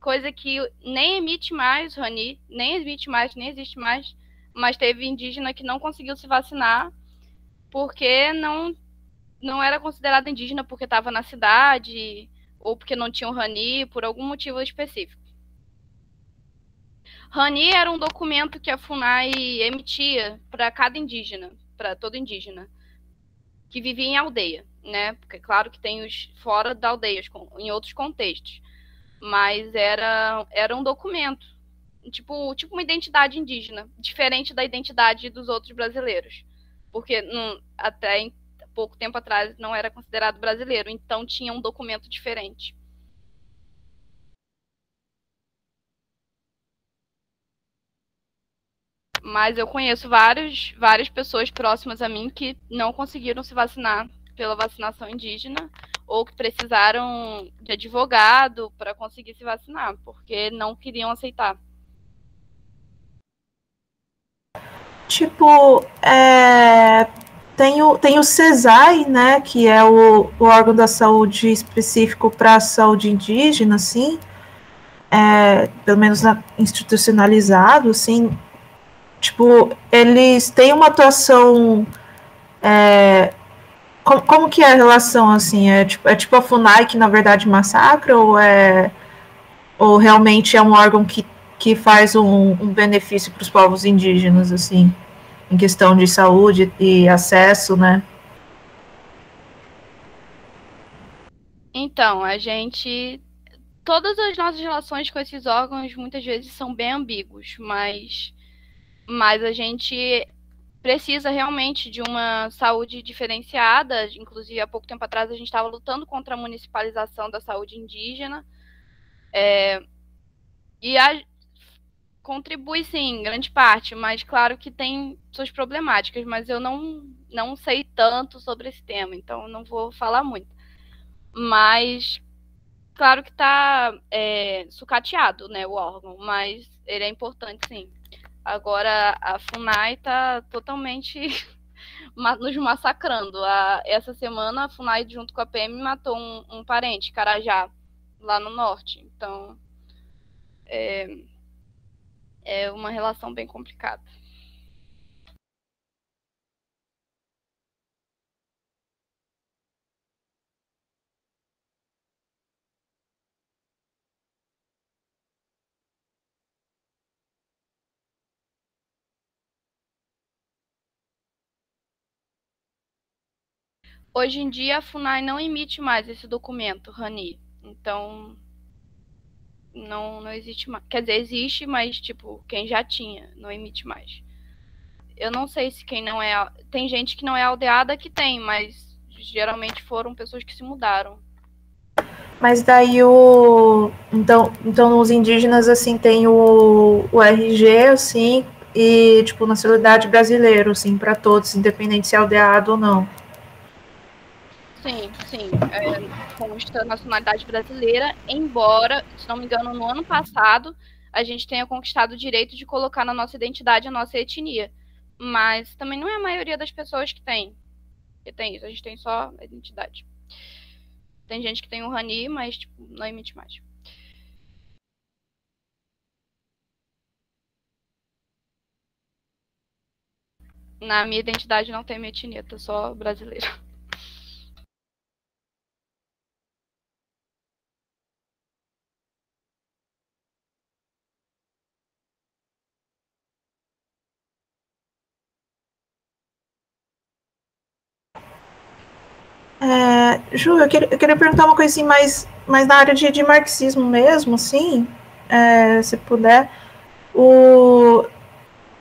B: coisa que nem emite mais Rani, nem existe mais, mas teve indígena que não conseguiu se vacinar porque não era considerado indígena porque estava na cidade, ou porque não tinha o Rani, por algum motivo específico. Rani era um documento que a FUNAI emitia para cada indígena, para todo indígena, que vivia em aldeia, né? Porque claro que tem os fora da aldeia, em outros contextos. Mas era um documento, tipo uma identidade indígena, diferente da identidade dos outros brasileiros. Porque até pouco tempo atrás não era considerado brasileiro, então tinha um documento diferente. Mas eu conheço várias pessoas próximas a mim que não conseguiram se vacinar pela vacinação indígena ou que precisaram de advogado para conseguir se vacinar, porque não queriam aceitar.
A: Tem o CESAI, né, que é o órgão da saúde específico para a saúde indígena, assim, pelo menos institucionalizado, assim, eles têm uma atuação, como que é a relação, assim, tipo a FUNAI que, na verdade, massacra, ou realmente é um órgão que faz um benefício para os povos indígenas, assim, em questão de saúde e acesso, né?
B: Então, todas as nossas relações com esses órgãos muitas vezes são bem ambíguos, mas a gente precisa realmente de uma saúde diferenciada. Inclusive, há pouco tempo atrás, a gente estava lutando contra a municipalização da saúde indígena. Contribui, sim, em grande parte, mas claro que tem suas problemáticas, mas eu não sei tanto sobre esse tema, então não vou falar muito. Mas, claro que está sucateado, né, o órgão, mas ele é importante, sim. Agora, a FUNAI está totalmente nos massacrando. Essa semana, a FUNAI, junto com a PM, matou um parente, Carajá, lá no norte. Então, é uma relação bem complicada. Hoje em dia, a FUNAI não emite mais esse documento, Rani. Então, não existe mais. Quer dizer, existe, mas, quem já tinha, não emite mais. Eu não sei se quem não é... Tem gente que não é aldeada que tem, mas geralmente foram pessoas que se mudaram.
A: Mas daí então os indígenas, assim, tem o RG, assim, e, tipo, nacionalidade brasileira, assim, para todos, independente se é aldeado ou não.
B: Sim, sim. Consta nacionalidade brasileira, embora, se não me engano, no ano passado, a gente tenha conquistado o direito de colocar na nossa identidade a nossa etnia. Mas também não é a maioria das pessoas que tem isso. A gente tem só a identidade. Tem gente que tem o Rani, mas tipo, não emite mais. Na minha identidade não tem minha etnia, tô só brasileira.
A: Ju, eu queria perguntar uma coisa assim, mais na área de marxismo mesmo, assim, se puder.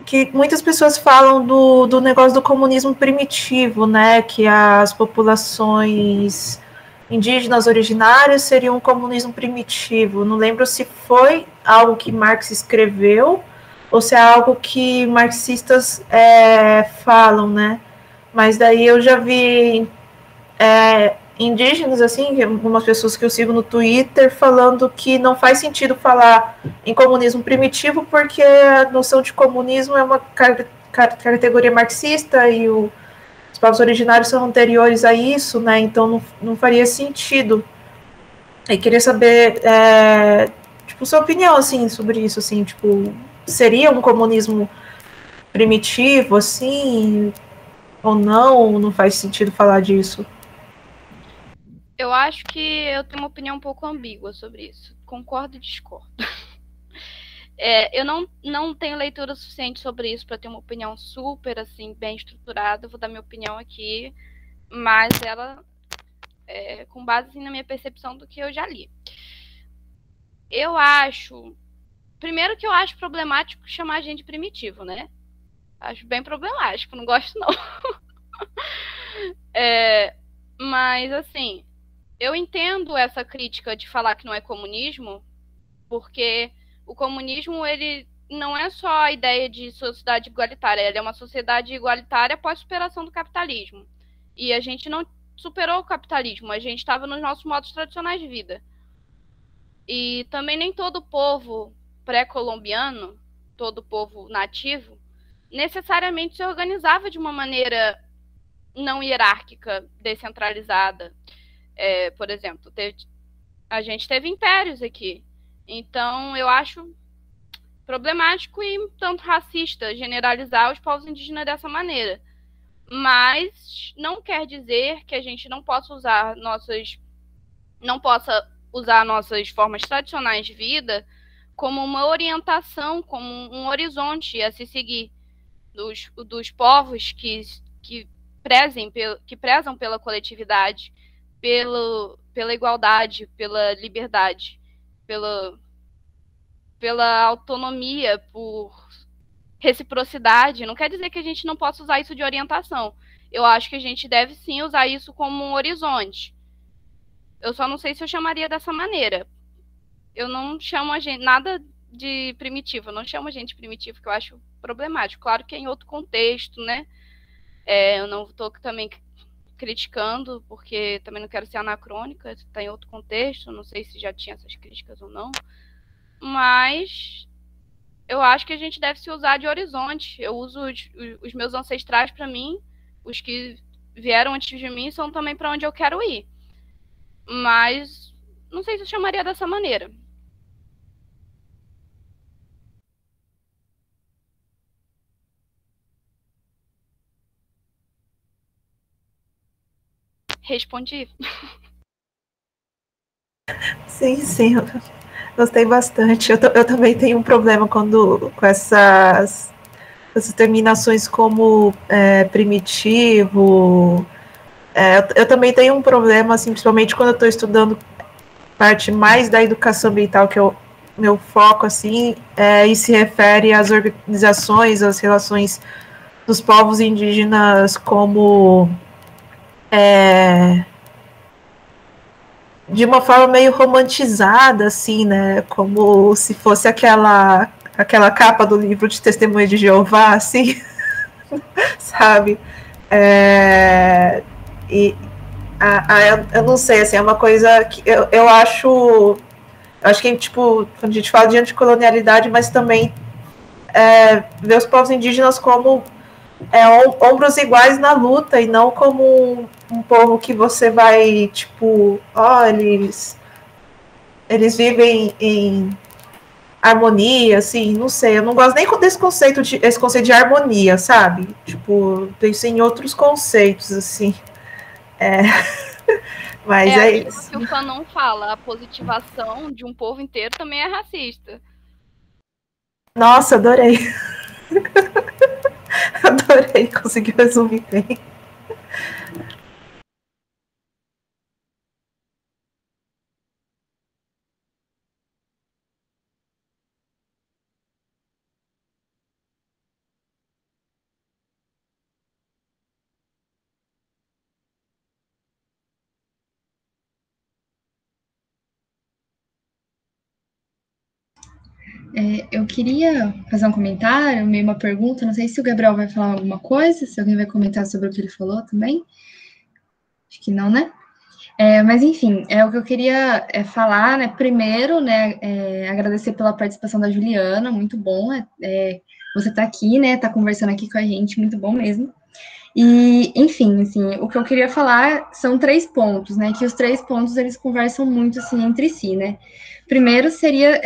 A: Que muitas pessoas falam do negócio do comunismo primitivo, né? Que as populações indígenas originárias seriam um comunismo primitivo. Não lembro se foi algo que Marx escreveu ou se é algo que marxistas falam, né? Mas daí eu já vi indígenas, assim, algumas pessoas que eu sigo no Twitter, falando que não faz sentido falar em comunismo primitivo porque a noção de comunismo é uma categoria marxista e os povos originários são anteriores a isso, né? Então não faria sentido. E queria saber, tipo, sua opinião, assim, sobre isso, assim, tipo, seria um comunismo primitivo, assim, ou não? Não faz sentido falar disso?
B: Eu acho que eu tenho uma opinião um pouco ambígua sobre isso. Concordo e discordo. Eu não tenho leitura suficiente sobre isso para ter uma opinião super, assim, bem estruturada. Eu vou dar minha opinião aqui, mas ela com base assim, na minha percepção do que eu já li. Eu acho... Primeiro que eu acho problemático chamar a gente primitivo, né? Acho bem problemático, não gosto não. Mas, assim, eu entendo essa crítica de falar que não é comunismo, porque o comunismo, ele não é só a ideia de sociedade igualitária, ele é uma sociedade igualitária após a superação do capitalismo. E a gente não superou o capitalismo, a gente estava nos nossos modos tradicionais de vida. E também nem todo povo pré-colombiano, todo povo nativo, necessariamente se organizava de uma maneira não hierárquica, descentralizada. Por exemplo, a gente teve impérios aqui. Então, eu acho problemático e tanto racista generalizar os povos indígenas dessa maneira. Mas não quer dizer que a gente não possa usar nossas formas tradicionais de vida como uma orientação, como um horizonte a se seguir dos povos que prezam pela coletividade, pela igualdade, pela liberdade, pela autonomia, por reciprocidade. Não quer dizer que a gente não possa usar isso de orientação. Eu acho que a gente deve sim usar isso como um horizonte. Eu só não sei se eu chamaria dessa maneira. Eu não chamo a gente nada de primitivo, eu não chamo a gente primitivo, que eu acho problemático. Claro que é em outro contexto, né? Eu não estou também criticando, porque também não quero ser anacrônica, está em outro contexto, não sei se já tinha essas críticas ou não. Mas eu acho que a gente deve se usar de horizonte. Eu uso os meus ancestrais para mim, os que vieram antes de mim são também para onde eu quero ir. Mas não sei se eu chamaria dessa maneira. Respondi?
A: Sim, eu gostei bastante. Eu também tenho um problema com essas terminações como primitivo. Eu também tenho um problema, assim, principalmente quando eu estou estudando parte mais da educação ambiental, que é o meu foco, assim, e se refere às organizações, às relações dos povos indígenas como de uma forma meio romantizada, assim, né? Como se fosse aquela aquela capa do livro de Testemunha de Jeová, assim, sabe? Eu não sei, assim, é uma coisa que eu acho que, tipo, quando a gente fala de anticolonialidade, mas também ver os povos indígenas como ombros iguais na luta e não como um povo que você vai, tipo, eles vivem em harmonia, assim, não sei, eu não gosto nem desse conceito esse conceito de harmonia, sabe? Tipo, penso em outros conceitos, assim. Mas é isso.
B: Que o Fanon fala, a positivação de um povo inteiro também é racista.
A: Nossa, adorei. Adorei, conseguiu resumir bem.
D: Eu queria fazer um comentário, meio uma pergunta, não sei se o Gabriel vai falar alguma coisa, se alguém vai comentar sobre o que ele falou também. Acho que não, né? Mas, enfim, o que eu queria falar, né? Primeiro, né? Agradecer pela participação da Juliana, muito bom. Você tá aqui, né? Tá conversando aqui com a gente, muito bom mesmo. E, enfim, assim, o que eu queria falar são 3 pontos, né? Que os 3 pontos, eles conversam muito, assim, entre si, né? Primeiro seria...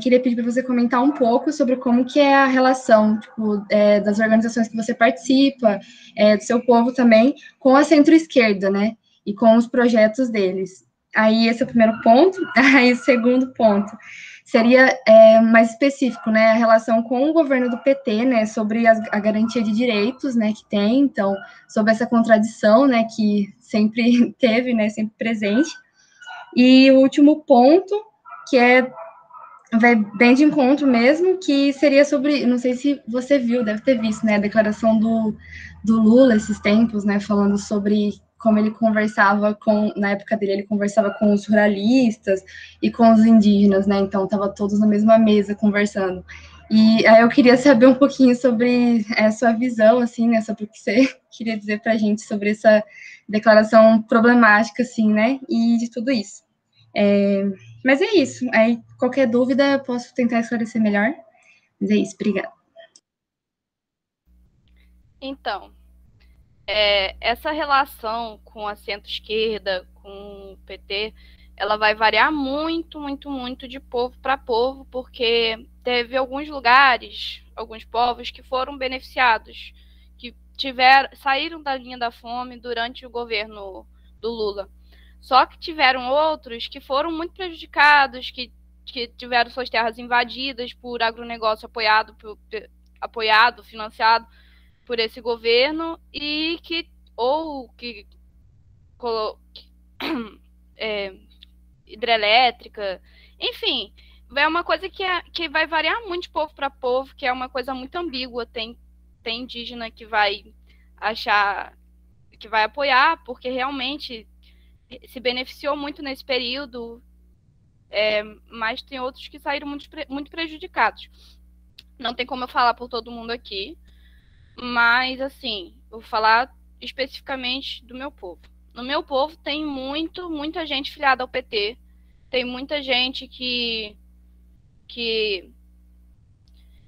D: queria pedir para você comentar um pouco sobre como que é a relação, tipo, das organizações que você participa, do seu povo também, com a centro-esquerda, né? E com os projetos deles. Aí, esse é o primeiro ponto. Aí, o segundo ponto seria mais específico, né? A relação com o governo do PT, né? Sobre a garantia de direitos, né? Que tem, então, sobre essa contradição, né? Que sempre teve, né? Sempre presente. E o último ponto, que vai bem de encontro mesmo, que seria sobre, não sei se você viu, deve ter visto, né, a declaração do Lula esses tempos, né, falando sobre como ele conversava na época dele, ele conversava com os ruralistas e com os indígenas, né, então tava todos na mesma mesa conversando. E aí eu queria saber um pouquinho sobre a sua visão, assim, né, sobre o que você queria dizer pra gente sobre essa declaração problemática, assim, né, e de tudo isso. Mas é isso. Aí, qualquer dúvida, eu posso tentar esclarecer melhor. Mas é isso, obrigada.
B: Então, essa relação com a centro-esquerda, com o PT, ela vai variar muito, muito, muito de povo para povo, porque teve alguns lugares, alguns povos que foram beneficiados, que saíram da linha da fome durante o governo do Lula. Só que tiveram outros que foram muito prejudicados, que tiveram suas terras invadidas por agronegócio apoiado, financiado por esse governo e hidrelétrica, enfim, é uma coisa que vai variar muito de povo para povo, que é uma coisa muito ambígua. Tem indígena que vai achar que vai apoiar, porque realmente se beneficiou muito nesse período, mas tem outros que saíram muito prejudicados. Não tem como eu falar por todo mundo aqui, mas, assim, vou falar especificamente do meu povo. No meu povo tem muita gente filiada ao PT, tem muita gente que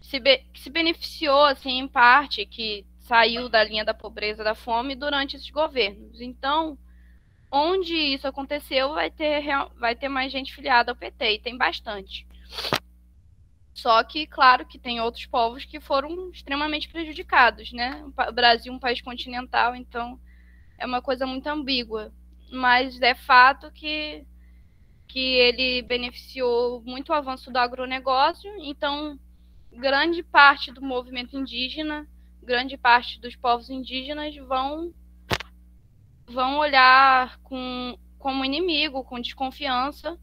B: se beneficiou, assim, em parte, que saiu da linha da pobreza, da fome durante esses governos. Então, onde isso aconteceu, vai ter mais gente filiada ao PT, e tem bastante. Só que, claro, que tem outros povos que foram extremamente prejudicados, né? O Brasil é um país continental, então é uma coisa muito ambígua. Mas é fato que ele beneficiou muito o avanço do agronegócio, então grande parte do movimento indígena, grande parte dos povos indígenas vão olhar como inimigo, com desconfiança,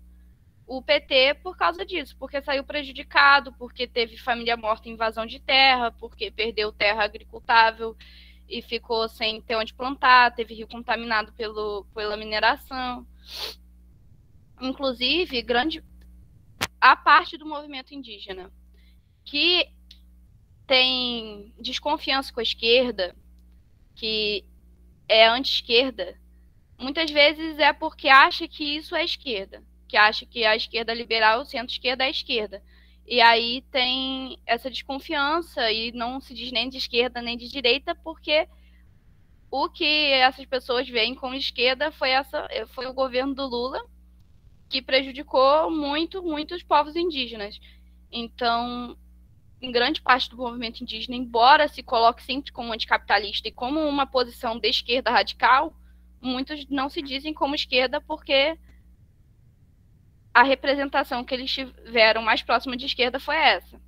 B: o PT por causa disso, porque saiu prejudicado, porque teve família morta em invasão de terra, porque perdeu terra agricultável e ficou sem ter onde plantar, teve rio contaminado pela mineração. Inclusive, a parte do movimento indígena que tem desconfiança com a esquerda, que é anti-esquerda, muitas vezes é porque acha que isso é esquerda, que acha que a esquerda liberal, o centro-esquerda é a esquerda. E aí tem essa desconfiança e não se diz nem de esquerda nem de direita, porque o que essas pessoas veem como esquerda foi o governo do Lula, que prejudicou muito os povos indígenas. Então, em grande parte do movimento indígena, embora se coloque sempre como anticapitalista e como uma posição de esquerda radical, muitos não se dizem como esquerda porque a representação que eles tiveram mais próxima de esquerda foi essa.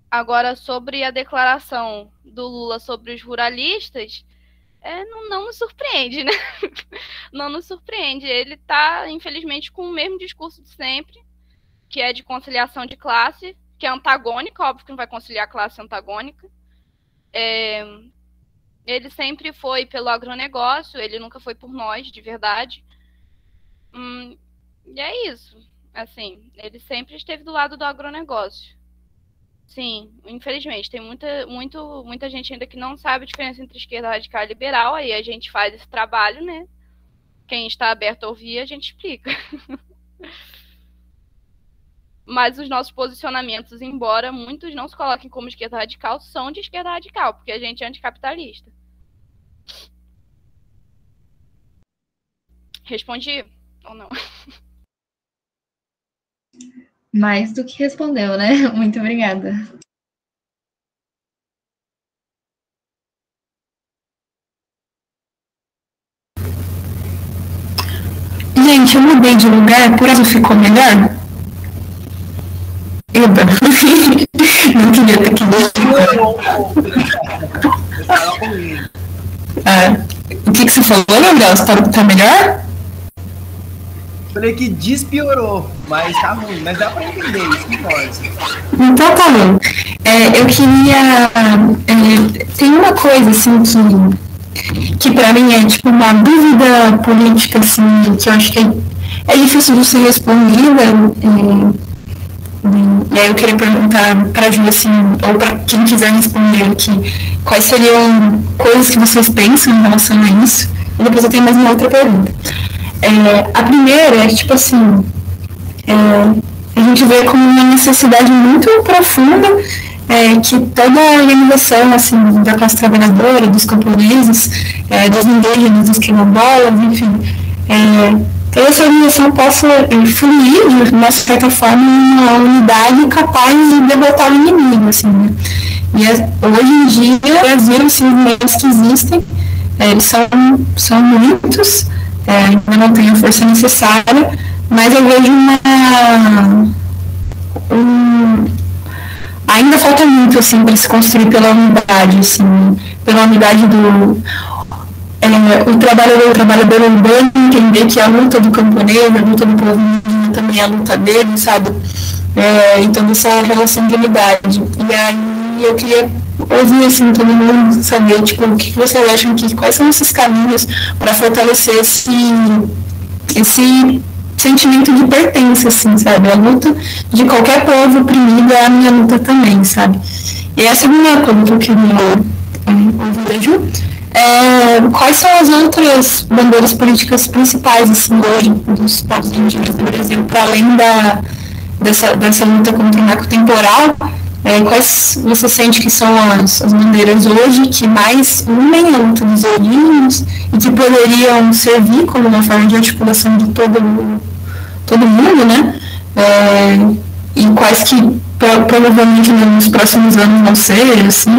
B: Agora, sobre a declaração do Lula sobre os ruralistas, não nos surpreende, né? Não nos surpreende. Ele está, infelizmente, com o mesmo discurso de sempre, que é de conciliação de classe, que é antagônica, óbvio que não vai conciliar a classe antagônica. Ele sempre foi pelo agronegócio, ele nunca foi por nós, de verdade. E é isso. Assim, ele sempre esteve do lado do agronegócio. Sim, infelizmente, tem muita gente ainda que não sabe a diferença entre esquerda radical e liberal, aí a gente faz esse trabalho, né? Quem está aberto a ouvir, a gente explica. Mas os nossos posicionamentos, embora muitos não se coloquem como esquerda radical, são de esquerda radical, porque a gente é anticapitalista. Respondi ou não?
E: Mais do que respondeu, né? Muito obrigada.
D: Gente, eu mudei de lugar, por isso ficou melhor? Eba. Não queria ter que o que você falou, Gabriel? Tá melhor?
C: Falei que despiorou, mas tá ruim. Mas dá pra entender, isso que importa.
D: Então tá bom. Eu queria... tem uma coisa, assim, que pra mim é tipo uma dúvida política, assim, que eu acho que é difícil de ser respondida. E aí eu queria perguntar para a Ju, assim, ou para quem quiser responder aqui, quais seriam coisas que vocês pensam em relação a isso? E depois eu tenho mais uma outra pergunta. A primeira é, tipo assim, a gente vê como uma necessidade muito profunda que toda a organização, assim, da classe trabalhadora, dos camponeses, dos indígenas, dos quilombolas, enfim, toda essa organização possa fluir, de uma certa forma, em uma unidade capaz de derrotar o inimigo, assim, né? E hoje em dia, no Brasil, os movimentos que existem, eles são muitos, ainda não tem a força necessária, mas eu vejo ainda falta muito, assim, para se construir pela unidade, assim, pela unidade do o trabalhador urbano entender que a luta do camponês, a luta do povo indígena também é a luta dele, sabe? Então, essa relação de unidade. E aí eu queria ouvir, assim, todo mundo saber, tipo, o que vocês acham, quais são esses caminhos para fortalecer esse sentimento de pertença, assim, sabe? A luta de qualquer povo oprimido é a minha luta também, sabe? E a segunda coisa que eu queria ouvir, Ju, quais são as outras bandeiras políticas principais, assim, hoje, dos povos indígenas do Brasil, para além dessa luta contra o marco temporal? Quais você sente que são as bandeiras hoje que mais unem a luta dos indígenas e que poderiam servir como uma forma de articulação de todo mundo, né? E quais que provavelmente nos próximos anos vão ser, assim,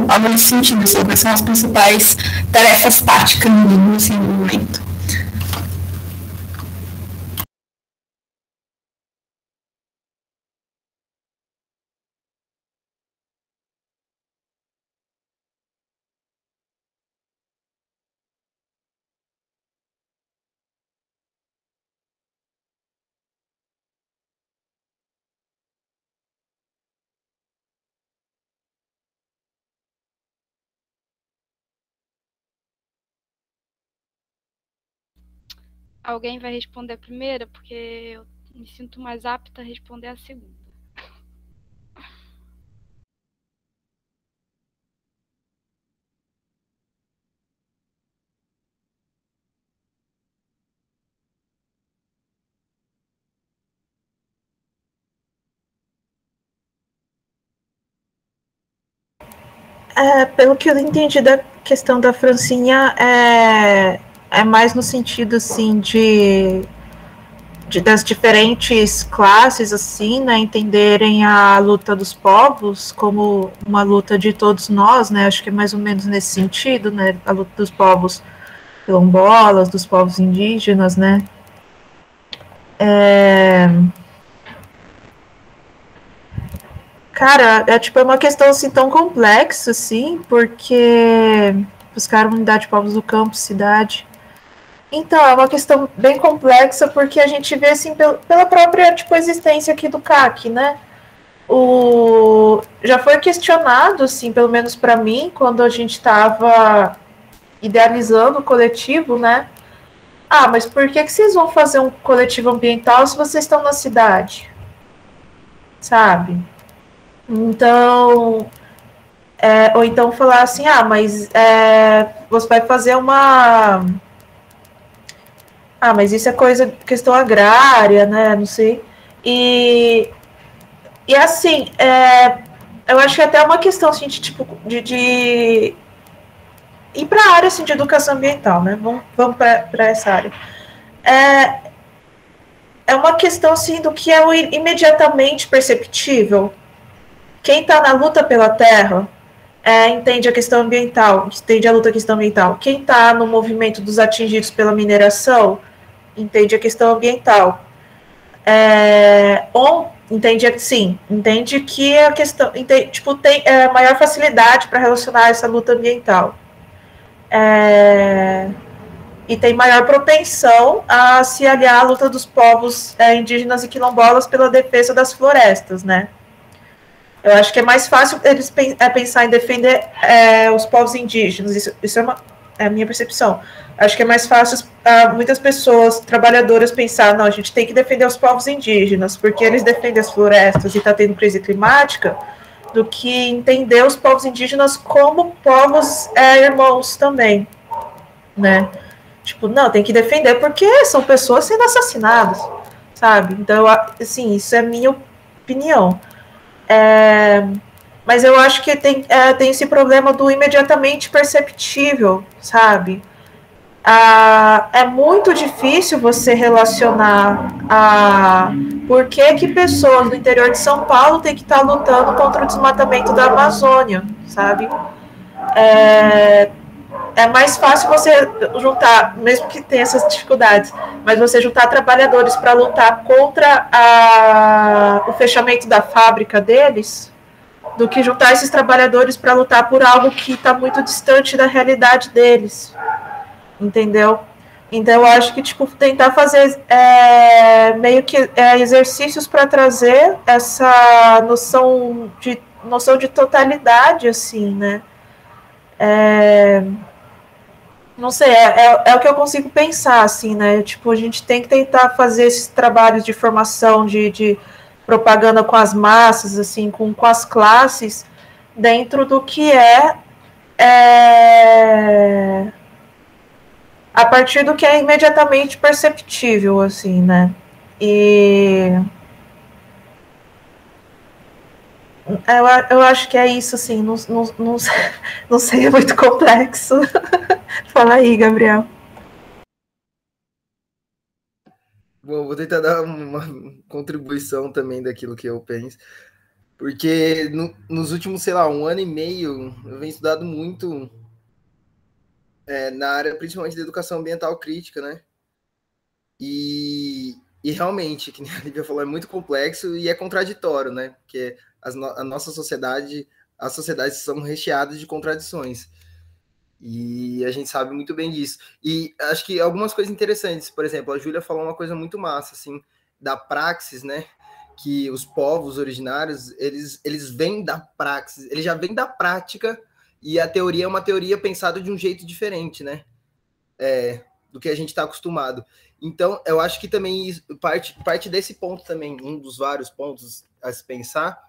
D: algo nesse sentido, assim, quais são as principais tarefas táticas no desenvolvimento.
B: Alguém vai responder a primeira, porque eu me sinto mais apta a responder a segunda.
A: Pelo que eu entendi da questão da Francinha, é mais no sentido, assim, das diferentes classes, assim, né, entenderem a luta dos povos como uma luta de todos nós, né, acho que é mais ou menos nesse sentido, né, a luta dos povos quilombolas, dos povos indígenas, né. Cara, tipo, é uma questão, assim, tão complexa, assim, porque buscar unidade de povos do campo, cidade. Então, é uma questão bem complexa, porque a gente vê, assim, pela própria, tipo, existência aqui do CAC, né? Já foi questionado, assim, pelo menos para mim, quando a gente estava idealizando o coletivo, né? Ah, mas por que vocês vão fazer um coletivo ambiental se vocês estão na cidade? Sabe? Então, ou então falar assim, mas você vai fazer uma... mas isso é questão agrária, né? Não sei. E assim, eu acho que até uma questão assim, de ir para a área assim, de educação ambiental, né? Vamos para essa área. É uma questão assim, do que é o imediatamente perceptível. Quem está na luta pela terra entende a questão ambiental, entende a luta da questão ambiental. Quem está no movimento dos atingidos pela mineração entende a questão ambiental. Entende que a questão tem maior facilidade para relacionar essa luta ambiental. E tem maior propensão a se aliar à luta dos povos indígenas e quilombolas pela defesa das florestas, né? Eu acho que é mais fácil eles pensar em defender os povos indígenas, isso é a minha percepção. Acho que é mais fácil muitas pessoas trabalhadoras pensar, não, a gente tem que defender os povos indígenas, porque eles defendem as florestas e está tendo crise climática, do que entender os povos indígenas como povos irmãos também, né? Tipo, não, tem que defender porque são pessoas sendo assassinadas, sabe? Então, assim, isso é a minha opinião. Mas eu acho que tem esse problema do imediatamente perceptível, sabe? É muito difícil você relacionar por que pessoas do interior de São Paulo têm que estar lutando contra o desmatamento da Amazônia, sabe? É mais fácil você juntar, mesmo que tenha essas dificuldades, mas você juntar trabalhadores para lutar contra o fechamento da fábrica deles, do que juntar esses trabalhadores para lutar por algo que está muito distante da realidade deles, entendeu? Então, eu acho que tipo, tentar fazer meio que exercícios para trazer essa noção de totalidade, assim, né? Não sei, é o que eu consigo pensar, assim, né? Tipo, a gente tem que tentar fazer esses trabalhos de formação, de propaganda com as massas, assim, com as classes, dentro do que a partir do que é imediatamente perceptível, assim, né? E eu acho que é isso, assim, não sei, é muito complexo. Fala aí, Gabriel.
C: Bom, vou tentar dar uma contribuição também daquilo que eu penso, porque nos últimos, sei lá, 1 ano e meio, eu venho estudado muito na área, principalmente da educação ambiental crítica, né? E realmente, que a Lívia falou, é muito complexo e é contraditório, né? Porque a nossa sociedade, as sociedades são recheadas de contradições. E a gente sabe muito bem disso. E acho que algumas coisas interessantes, por exemplo, a Júlia falou uma coisa muito massa, assim, da praxis, né? Que os povos originários, eles vêm da praxis, eles já vêm da prática, e a teoria é uma teoria pensada de um jeito diferente, né? Do que a gente está acostumado. Então, eu acho que também parte desse ponto também, um dos vários pontos a se pensar,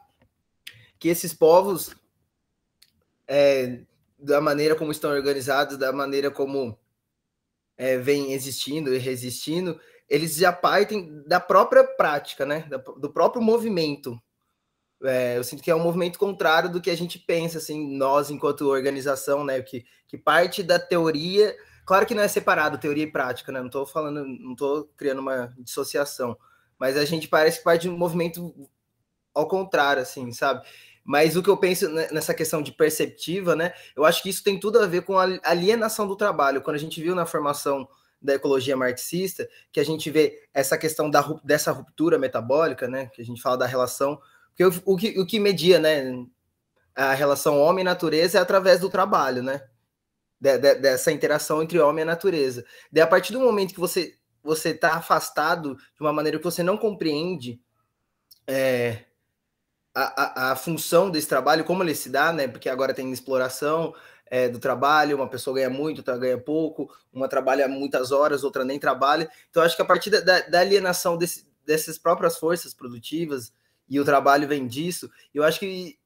C: que esses povos, da maneira como estão organizados, da maneira como vem existindo e resistindo, eles já partem da própria prática, né? Do próprio movimento. Eu sinto que é um movimento contrário do que a gente pensa, assim, nós, enquanto organização, né? Que parte da teoria, claro que não é separado teoria e prática, né? Não estou criando uma dissociação, mas a gente parece que parte de um movimento ao contrário, assim, sabe? Mas o que eu penso nessa questão de perceptiva, né? Eu acho que isso tem tudo a ver com a alienação do trabalho. Quando a gente viu na formação da ecologia marxista, que a gente vê essa questão dessa ruptura metabólica, né? Que a gente fala da relação. Porque o que media, né? A relação homem-natureza é através do trabalho, né? Dessa interação entre homem e natureza. Daí, a partir do momento que você está afastado de uma maneira que você não compreende a função desse trabalho, como ele se dá, né? Porque agora tem exploração do trabalho, uma pessoa ganha muito, outra ganha pouco, uma trabalha muitas horas, outra nem trabalha. Então, acho que a partir da alienação dessas próprias forças produtivas, e o trabalho vem disso, eu acho que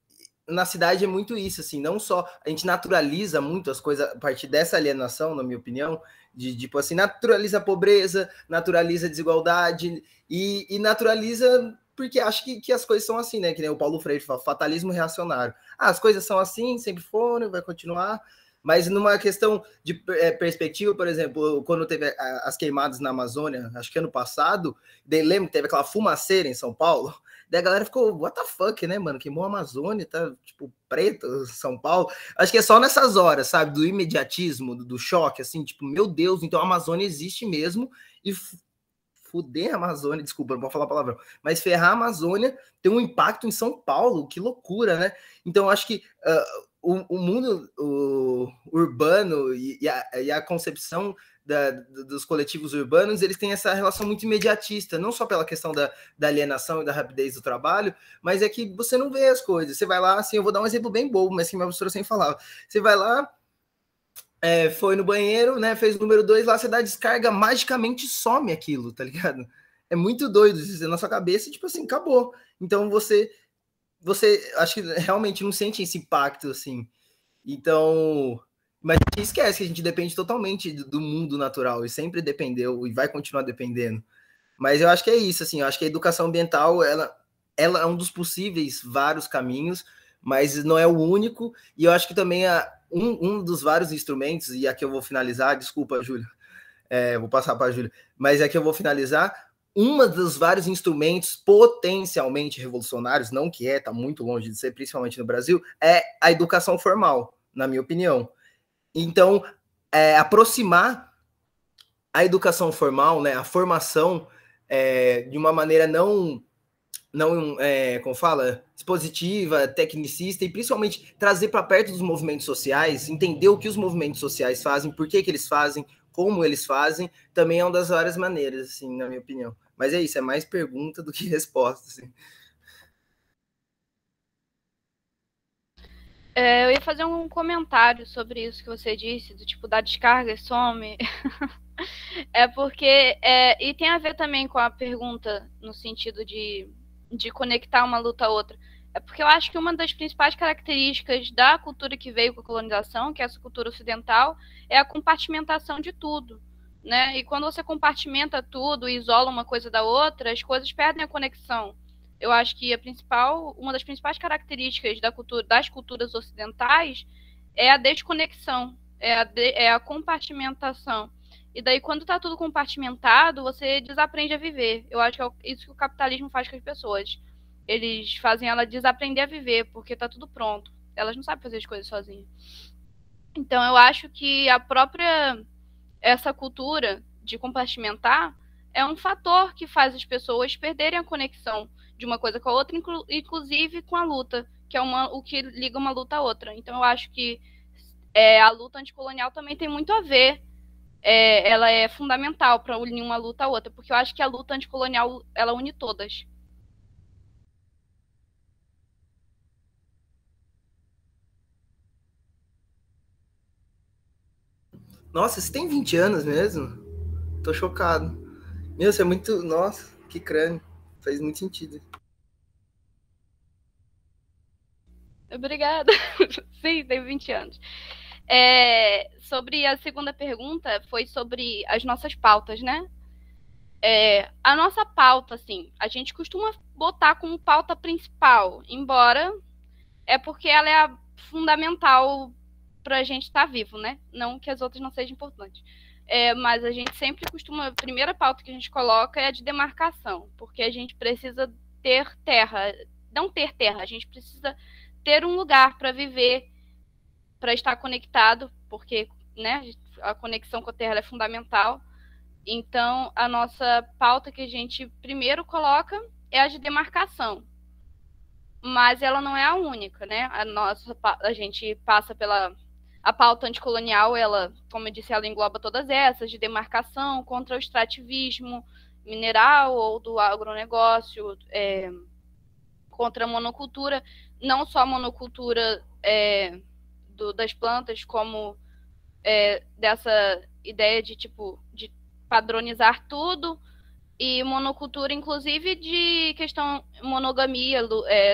C: na cidade é muito isso, assim, não só a gente naturaliza muito as coisas a partir dessa alienação, na minha opinião, tipo assim, naturaliza a pobreza, naturaliza a desigualdade e naturaliza porque acho que as coisas são assim, né? Que nem o Paulo Freire fala, fatalismo reacionário. As coisas são assim, sempre foram, vai continuar. Mas numa questão de perspectiva, por exemplo, quando teve as queimadas na Amazônia, acho que ano passado, lembro que teve aquela fumaceira em São Paulo, daí a galera ficou, what the fuck, né, mano? Queimou a Amazônia, tá, tipo, preto, São Paulo. Acho que é só nessas horas, sabe, do imediatismo, do choque, assim, tipo, meu Deus, então a Amazônia existe mesmo e fuder a Amazônia, desculpa, não vou falar palavrão, mas ferrar a Amazônia tem um impacto em São Paulo, que loucura, né? Então, acho que o mundo urbano e a concepção dos coletivos urbanos, eles têm essa relação muito imediatista, não só pela questão da alienação e da rapidez do trabalho, mas é que você não vê as coisas. Você vai lá, assim, eu vou dar um exemplo bem bobo, mas que minha professora sempre falava. Você vai lá, foi no banheiro, né? Fez o número 2 lá, você dá descarga, magicamente some aquilo, tá ligado? É muito doido isso na sua cabeça, tipo assim, acabou. Então você acho que realmente não sente esse impacto, assim. Então, mas a gente esquece que a gente depende totalmente do mundo natural e sempre dependeu e vai continuar dependendo. Mas eu acho que é isso, assim, eu acho que a educação ambiental, ela é um dos possíveis vários caminhos, mas não é o único, e eu acho que também um dos vários instrumentos, e aqui eu vou finalizar, desculpa, Júlio, vou passar para a Júlia, mas aqui eu vou finalizar, dos vários instrumentos potencialmente revolucionários, não que está muito longe de ser, principalmente no Brasil, é a educação formal, na minha opinião. Então, aproximar a educação formal, né, a formação, de uma maneira não como fala, expositiva, tecnicista, e principalmente trazer para perto dos movimentos sociais, entender o que os movimentos sociais fazem, por que eles fazem, como eles fazem, também é uma das várias maneiras, assim, na minha opinião. Mas é isso, é mais pergunta do que resposta, assim.
B: Eu ia fazer um comentário sobre isso que você disse, do tipo, da descarga e some. Porque, e tem a ver também com a pergunta no sentido de conectar uma luta a outra. É porque eu acho que uma das principais características da cultura que veio com a colonização, que é essa cultura ocidental, é a compartimentação de tudo, né? E quando você compartimenta tudo e isola uma coisa da outra, as coisas perdem a conexão. Eu acho que uma das principais características das culturas ocidentais é a desconexão, é a compartimentação. E daí, quando está tudo compartimentado, você desaprende a viver. Eu acho que é isso que o capitalismo faz com as pessoas. Eles fazem ela desaprender a viver, porque está tudo pronto. Elas não sabem fazer as coisas sozinhas. Então, eu acho que essa cultura de compartimentar é um fator que faz as pessoas perderem a conexão de uma coisa com a outra, inclusive com a luta, que é o que liga uma luta a outra. Então, eu acho que a luta anticolonial também tem muito a ver. Ela é fundamental para unir uma luta a outra, porque eu acho que a luta anticolonial, ela une todas.
C: Nossa, você tem 20 anos mesmo? Tô chocado. Meu, você é muito... Nossa, que crânio. Faz muito sentido.
B: Obrigada. Sim, tenho 20 anos. Sobre a segunda pergunta, foi sobre as nossas pautas, né? A nossa pauta, assim, a gente costuma botar como pauta principal, embora é porque ela é a fundamental para a gente estar vivo, né? Não que as outras não sejam importantes. Mas a gente sempre costuma, a primeira pauta que a gente coloca é a de demarcação, porque a gente precisa ter terra, não ter terra, a gente precisa ter um lugar para viver, para estar conectado, porque, né, a conexão com a terra é fundamental. Então, a nossa pauta que a gente primeiro coloca é a de demarcação, mas ela não é a única, né? A gente passa pela a pauta anticolonial, ela, como eu disse, ela engloba todas essas, de demarcação contra o extrativismo mineral ou do agronegócio, contra a monocultura, não só a monocultura das plantas, como dessa ideia de de padronizar tudo, e monocultura, inclusive, de questão monogamia,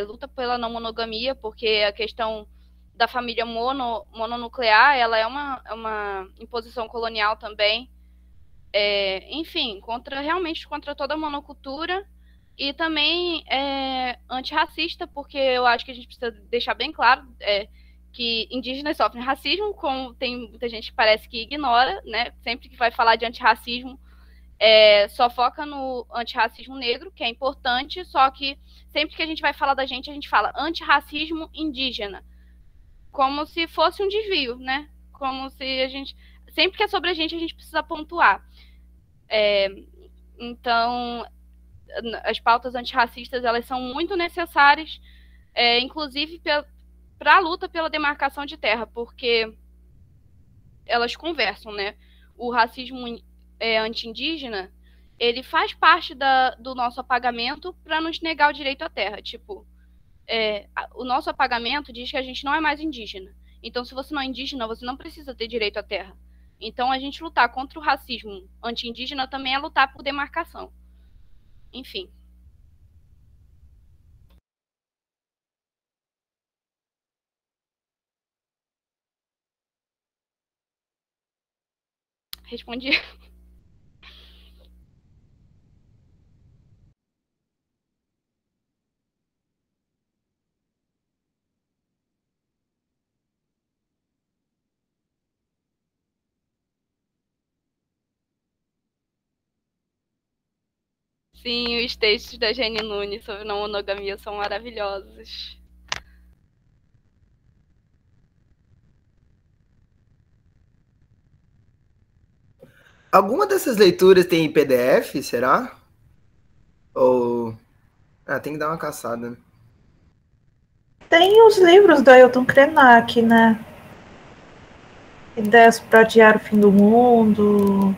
B: luta pela não monogamia, porque a questão da família mononuclear, ela é uma imposição colonial também, enfim, realmente contra toda a monocultura, e também antirracista, porque eu acho que a gente precisa deixar bem claro que indígenas sofrem racismo, como tem muita gente que parece que ignora, né? Sempre que vai falar de antirracismo, só foca no antirracismo negro, que é importante, só que sempre que a gente vai falar da gente, a gente fala antirracismo indígena, como se fosse um desvio, né? Como se a gente... Sempre que é sobre a gente precisa pontuar. Então, as pautas antirracistas, elas são muito necessárias, inclusive para a luta pela demarcação de terra, porque elas conversam, né? O racismo anti-indígena, ele faz parte do nosso apagamento para nos negar o direito à terra. Tipo, o nosso apagamento diz que a gente não é mais indígena. Então, se você não é indígena, você não precisa ter direito à terra. Então, a gente lutar contra o racismo anti-indígena também é lutar por demarcação. Enfim. Respondi. Sim, os textos da Jenny Nunes sobre não monogamia são maravilhosos.
C: Alguma dessas leituras tem em PDF, será? Ou... tem que dar uma caçada, né?
A: Tem os livros do Ailton Krenak, né? Ideias para Adiar o Fim do Mundo.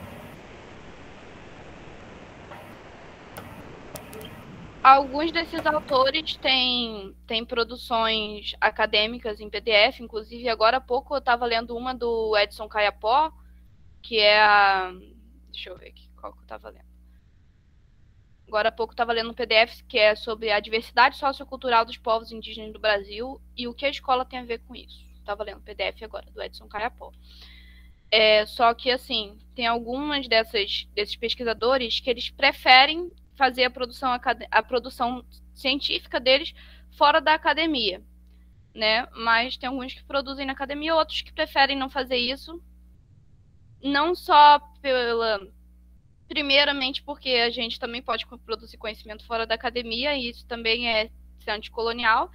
B: Alguns desses autores têm produções acadêmicas em PDF, inclusive agora há pouco eu estava lendo uma do Edson Caiapó, que é a... Deixa eu ver aqui, qual que eu estava lendo. Agora há pouco eu estava lendo um PDF que é sobre a diversidade sociocultural dos povos indígenas do Brasil e o que a escola tem a ver com isso. Estava lendo o PDF agora, do Edson Caiapó. Só que, assim, tem algumas desses pesquisadores que eles preferem fazer a produção científica deles fora da academia, né? Mas tem alguns que produzem na academia, outros que preferem não fazer isso, não só primeiramente porque a gente também pode produzir conhecimento fora da academia, e isso também é ser anticolonial,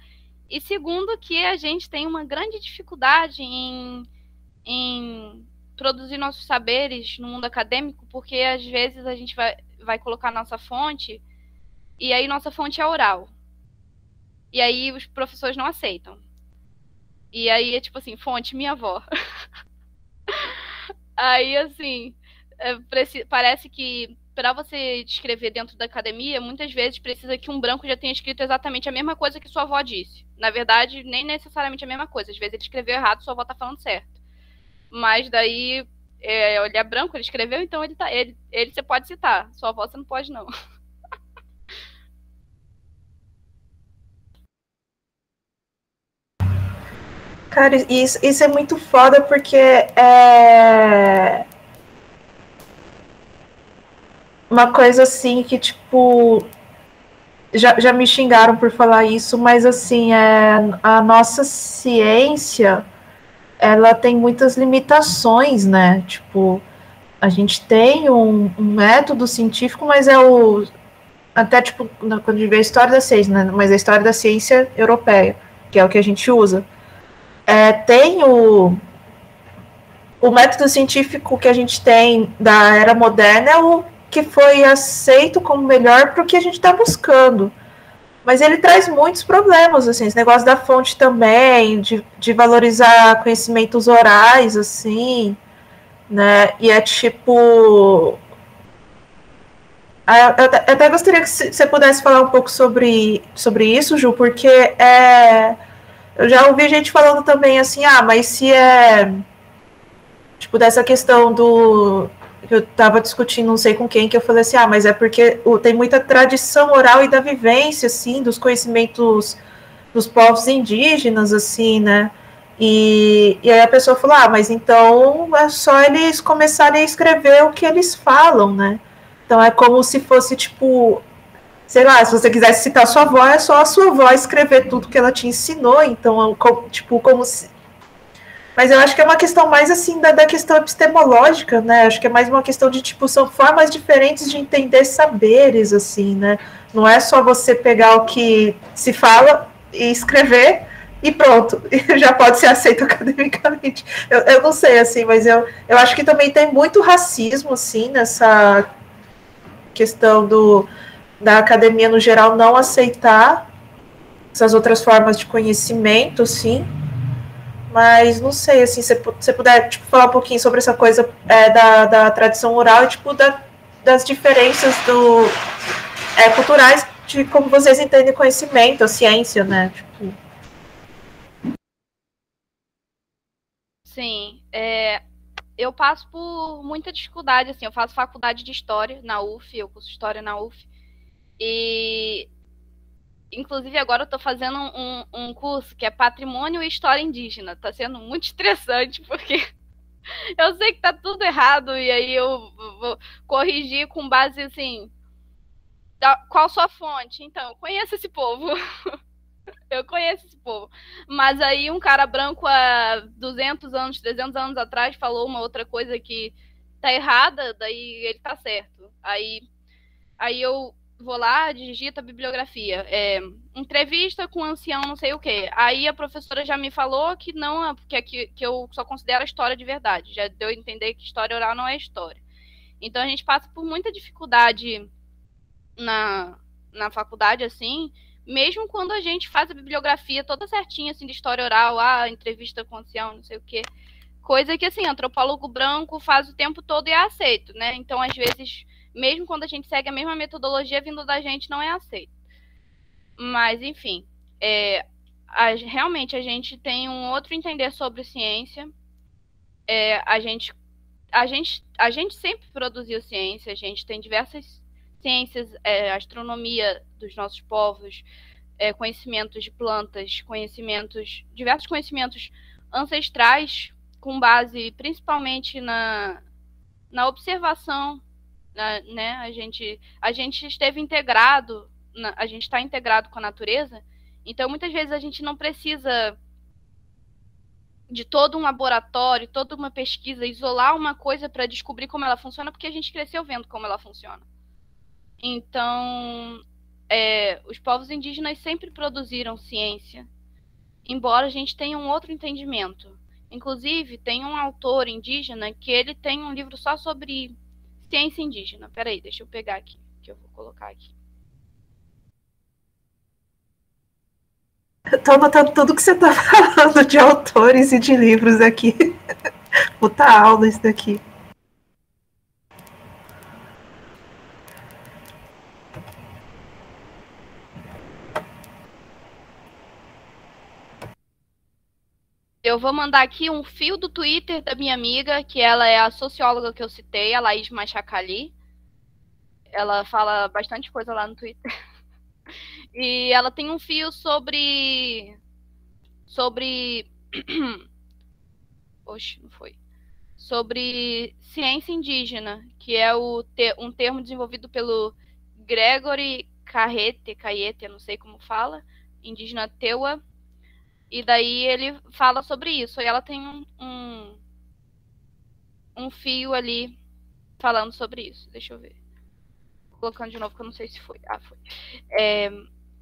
B: e segundo que a gente tem uma grande dificuldade em produzir nossos saberes no mundo acadêmico, porque às vezes a gente vai colocar nossa fonte, e aí nossa fonte é oral. E aí os professores não aceitam. E aí é tipo assim, fonte minha avó. Aí, assim, parece que para você escrever dentro da academia, muitas vezes precisa que um branco já tenha escrito exatamente a mesma coisa que sua avó disse. Na verdade, nem necessariamente a mesma coisa. Às vezes ele escreveu errado, sua avó tá falando certo. Mas daí, ele é branco, ele escreveu, então ele você pode citar. Sua avó você não pode, não.
A: Cara, isso é muito foda porque uma coisa assim que, tipo, já me xingaram por falar isso, mas assim, a nossa ciência, ela tem muitas limitações, né? Tipo, a gente tem um método científico, mas até tipo, quando a gente vê a história da ciência, né? Mas a história da ciência europeia, que é o que a gente usa. Tem o método científico que a gente tem da era moderna é o que foi aceito como melhor para o que a gente está buscando. Mas ele traz muitos problemas, assim, esse negócio da fonte também, de valorizar conhecimentos orais, assim, né? E é tipo. Eu até gostaria que você pudesse falar um pouco sobre isso, Ju, porque eu já ouvi gente falando também assim, mas se tipo, dessa questão que eu estava discutindo, não sei com quem, que eu falei assim, mas é porque tem muita tradição oral e da vivência, assim, dos conhecimentos dos povos indígenas, assim, né? E aí a pessoa falou, mas então é só eles começarem a escrever o que eles falam, né? Então é como se fosse, tipo, sei lá, se você quisesse citar sua avó, é só a sua avó escrever tudo que ela te ensinou, então, tipo, como se... Mas eu acho que é uma questão mais, assim, da questão epistemológica, né? Acho que é mais uma questão de, tipo, são formas diferentes de entender saberes, assim, né? Não é só você pegar o que se fala e escrever e pronto, já pode ser aceito academicamente. Eu não sei, assim, mas eu acho que também tem muito racismo, assim, nessa questão da academia no geral não aceitar essas outras formas de conhecimento, sim. Mas não sei, assim, se você puder tipo, falar um pouquinho sobre essa coisa da tradição oral e tipo, das diferenças culturais de como vocês entendem conhecimento, a ciência, né? Tipo...
B: Sim, eu passo por muita dificuldade, assim, eu faço faculdade de História na UF, eu curso História na UF, e inclusive agora eu tô fazendo um curso que é Patrimônio e História Indígena, tá sendo muito estressante, porque eu sei que tá tudo errado, e aí eu vou corrigir com base, assim, qual sua fonte? Então, eu conheço esse povo. Eu conheço esse povo. Mas aí um cara branco há 200 anos, 300 anos atrás falou uma outra coisa que tá errada, daí ele tá certo. Aí eu vou lá, digito a bibliografia. Entrevista com um ancião, não sei o quê. Aí a professora já me falou que não, que eu só considero a história de verdade. Já deu a entender que história oral não é história. Então a gente passa por muita dificuldade na faculdade, assim, mesmo quando a gente faz a bibliografia toda certinha, assim, de história oral, entrevista com o ancião, não sei o quê. Coisa que, assim, antropólogo branco faz o tempo todo e é aceito, né? Então, às vezes, mesmo quando a gente segue a mesma metodologia, vindo da gente, não é aceito. Mas, enfim, realmente a gente tem um outro entender sobre ciência. A gente sempre produziu ciência, a gente tem diversas ciências, astronomia dos nossos povos, conhecimentos de plantas, diversos conhecimentos ancestrais, com base principalmente na observação, né? A gente esteve integrado, a gente está integrado com a natureza, então muitas vezes a gente não precisa de todo um laboratório, toda uma pesquisa, isolar uma coisa para descobrir como ela funciona, porque a gente cresceu vendo como ela funciona. Então, os povos indígenas sempre produziram ciência, embora a gente tenha um outro entendimento. Inclusive, tem um autor indígena que ele tem um livro só sobre ciência indígena. Peraí, deixa eu pegar aqui, que eu vou colocar aqui.
A: Eu tô anotando tudo que você tá falando de autores e de livros aqui. Puta aula isso daqui.
B: Eu vou mandar aqui um fio do Twitter da minha amiga, que ela é a socióloga que eu citei, a Laís Machacali. Ela fala bastante coisa lá no Twitter. E ela tem um fio sobre... Oxe, não foi. sobre ciência indígena, que é um termo desenvolvido pelo Gregory Caete, não sei como fala, indígena Tewa, e daí ele fala sobre isso, e ela tem um fio ali falando sobre isso. Deixa eu ver. Colocando de novo, que eu não sei se foi. Foi.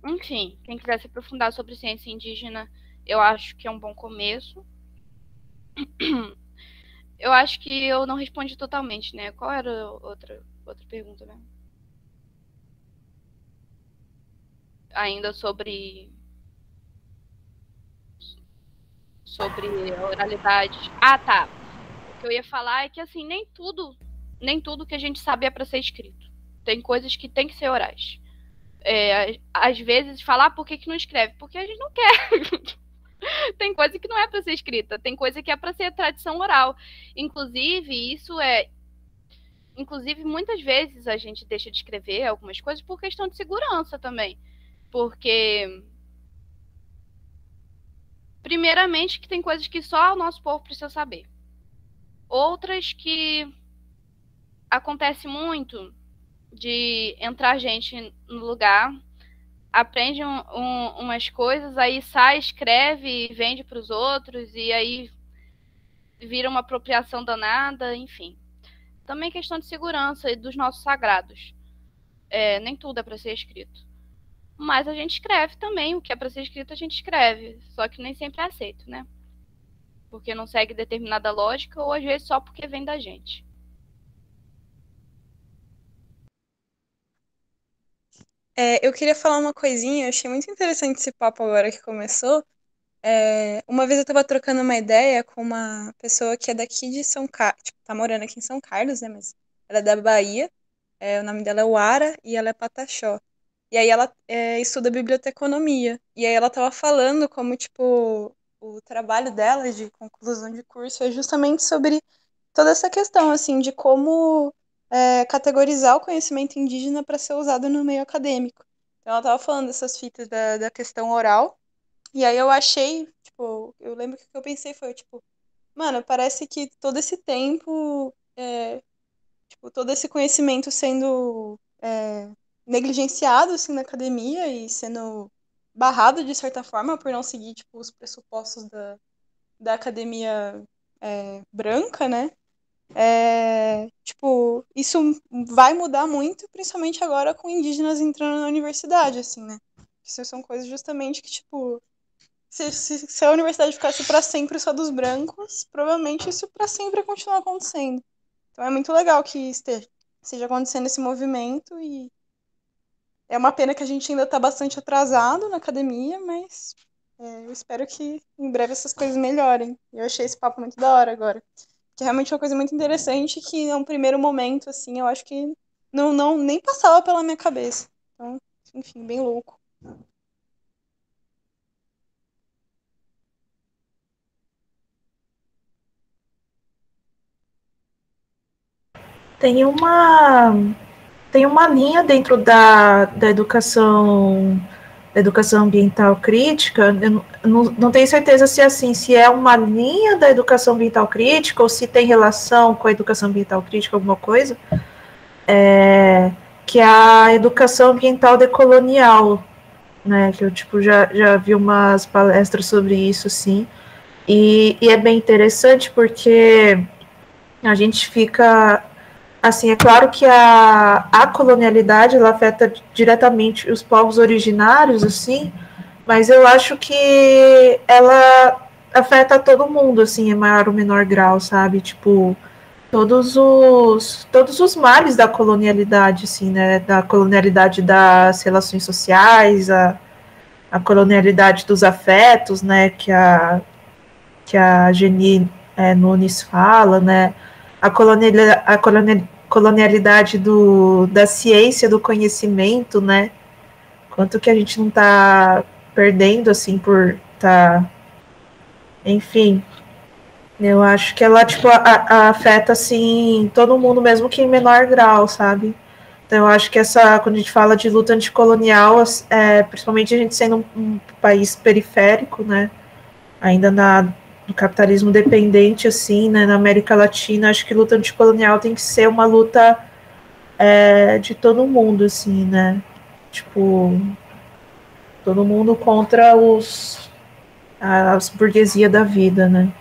B: Enfim, quem quiser se aprofundar sobre ciência indígena, eu acho que é um bom começo. Eu acho que eu não respondi totalmente, né? Qual era a outra pergunta mesmo? Ainda sobre a oralidade. Ah, tá. O que eu ia falar é que, assim, nem tudo que a gente sabe é para ser escrito. Tem coisas que tem que ser orais. Às vezes, falar por que não escreve? Porque a gente não quer. Tem coisa que não é para ser escrita. Tem coisa que é para ser tradição oral. Inclusive, muitas vezes a gente deixa de escrever algumas coisas por questão de segurança também. Porque, primeiramente, que tem coisas que só o nosso povo precisa saber. Outras que acontece muito de entrar gente no lugar, aprende umas coisas, aí sai, escreve e vende para os outros, e aí vira uma apropriação danada, enfim. Também questão de segurança e dos nossos sagrados. Nem tudo é para ser escrito. Mas a gente escreve também, o que é para ser escrito a gente escreve, só que nem sempre é aceito, né? Porque não segue determinada lógica, ou às vezes só porque vem da gente.
F: Eu queria falar uma coisinha, eu achei muito interessante esse papo agora que começou. Uma vez eu estava trocando uma ideia com uma pessoa que é daqui de São Carlos, tipo, tá morando aqui em São Carlos, né, mas ela é da Bahia, o nome dela é Wara e ela é pataxó. E aí ela estuda biblioteconomia, e aí ela estava falando como, tipo, o trabalho dela de conclusão de curso é justamente sobre toda essa questão, assim, de como categorizar o conhecimento indígena para ser usado no meio acadêmico. Então, ela estava falando dessas fitas da questão oral, e aí eu achei, tipo, eu lembro que o que eu pensei foi, tipo, mano, parece que todo esse tempo, tipo, todo esse conhecimento sendo negligenciado, assim, na academia e sendo barrado, de certa forma, por não seguir, tipo, os pressupostos da academia branca, né? Tipo, isso vai mudar muito, principalmente agora com indígenas entrando na universidade, assim, né? Isso são coisas justamente que, tipo, se a universidade ficasse para sempre só dos brancos, provavelmente isso para sempre ia continuar acontecendo. Então é muito legal que esteja acontecendo esse movimento e é uma pena que a gente ainda está bastante atrasado na academia, mas eu espero que em breve essas coisas melhorem. Eu achei esse papo muito da hora agora. Que é realmente uma coisa muito interessante que, num primeiro momento, assim, eu acho que nem passava pela minha cabeça. Então, enfim, bem louco.
A: Tem uma linha dentro da educação ambiental crítica. Eu não tenho certeza se é assim, se é uma linha da educação ambiental crítica ou se tem relação com a educação ambiental crítica, alguma coisa, que é a educação ambiental decolonial, né, que eu tipo, já vi umas palestras sobre isso, sim, e é bem interessante porque a gente fica... Assim, é claro que a colonialidade ela afeta diretamente os povos originários, assim, mas eu acho que ela afeta todo mundo, assim, em maior ou menor grau, sabe? Tipo, todos os males da colonialidade, assim, né? Da colonialidade das relações sociais, a colonialidade dos afetos, né? Que a Geni Nunes fala, né? A colonialidade da ciência, do conhecimento, né? Quanto que a gente não está perdendo, assim, por estar... Enfim, eu acho que ela, tipo, afeta, assim, todo mundo, mesmo que em menor grau, sabe? Então, eu acho que quando a gente fala de luta anticolonial, principalmente a gente sendo um país periférico, né? Ainda do capitalismo dependente, assim, né, na América Latina, acho que luta anticolonial tem que ser uma luta de todo mundo, assim, né? Tipo, todo mundo contra as burguesia da vida, né?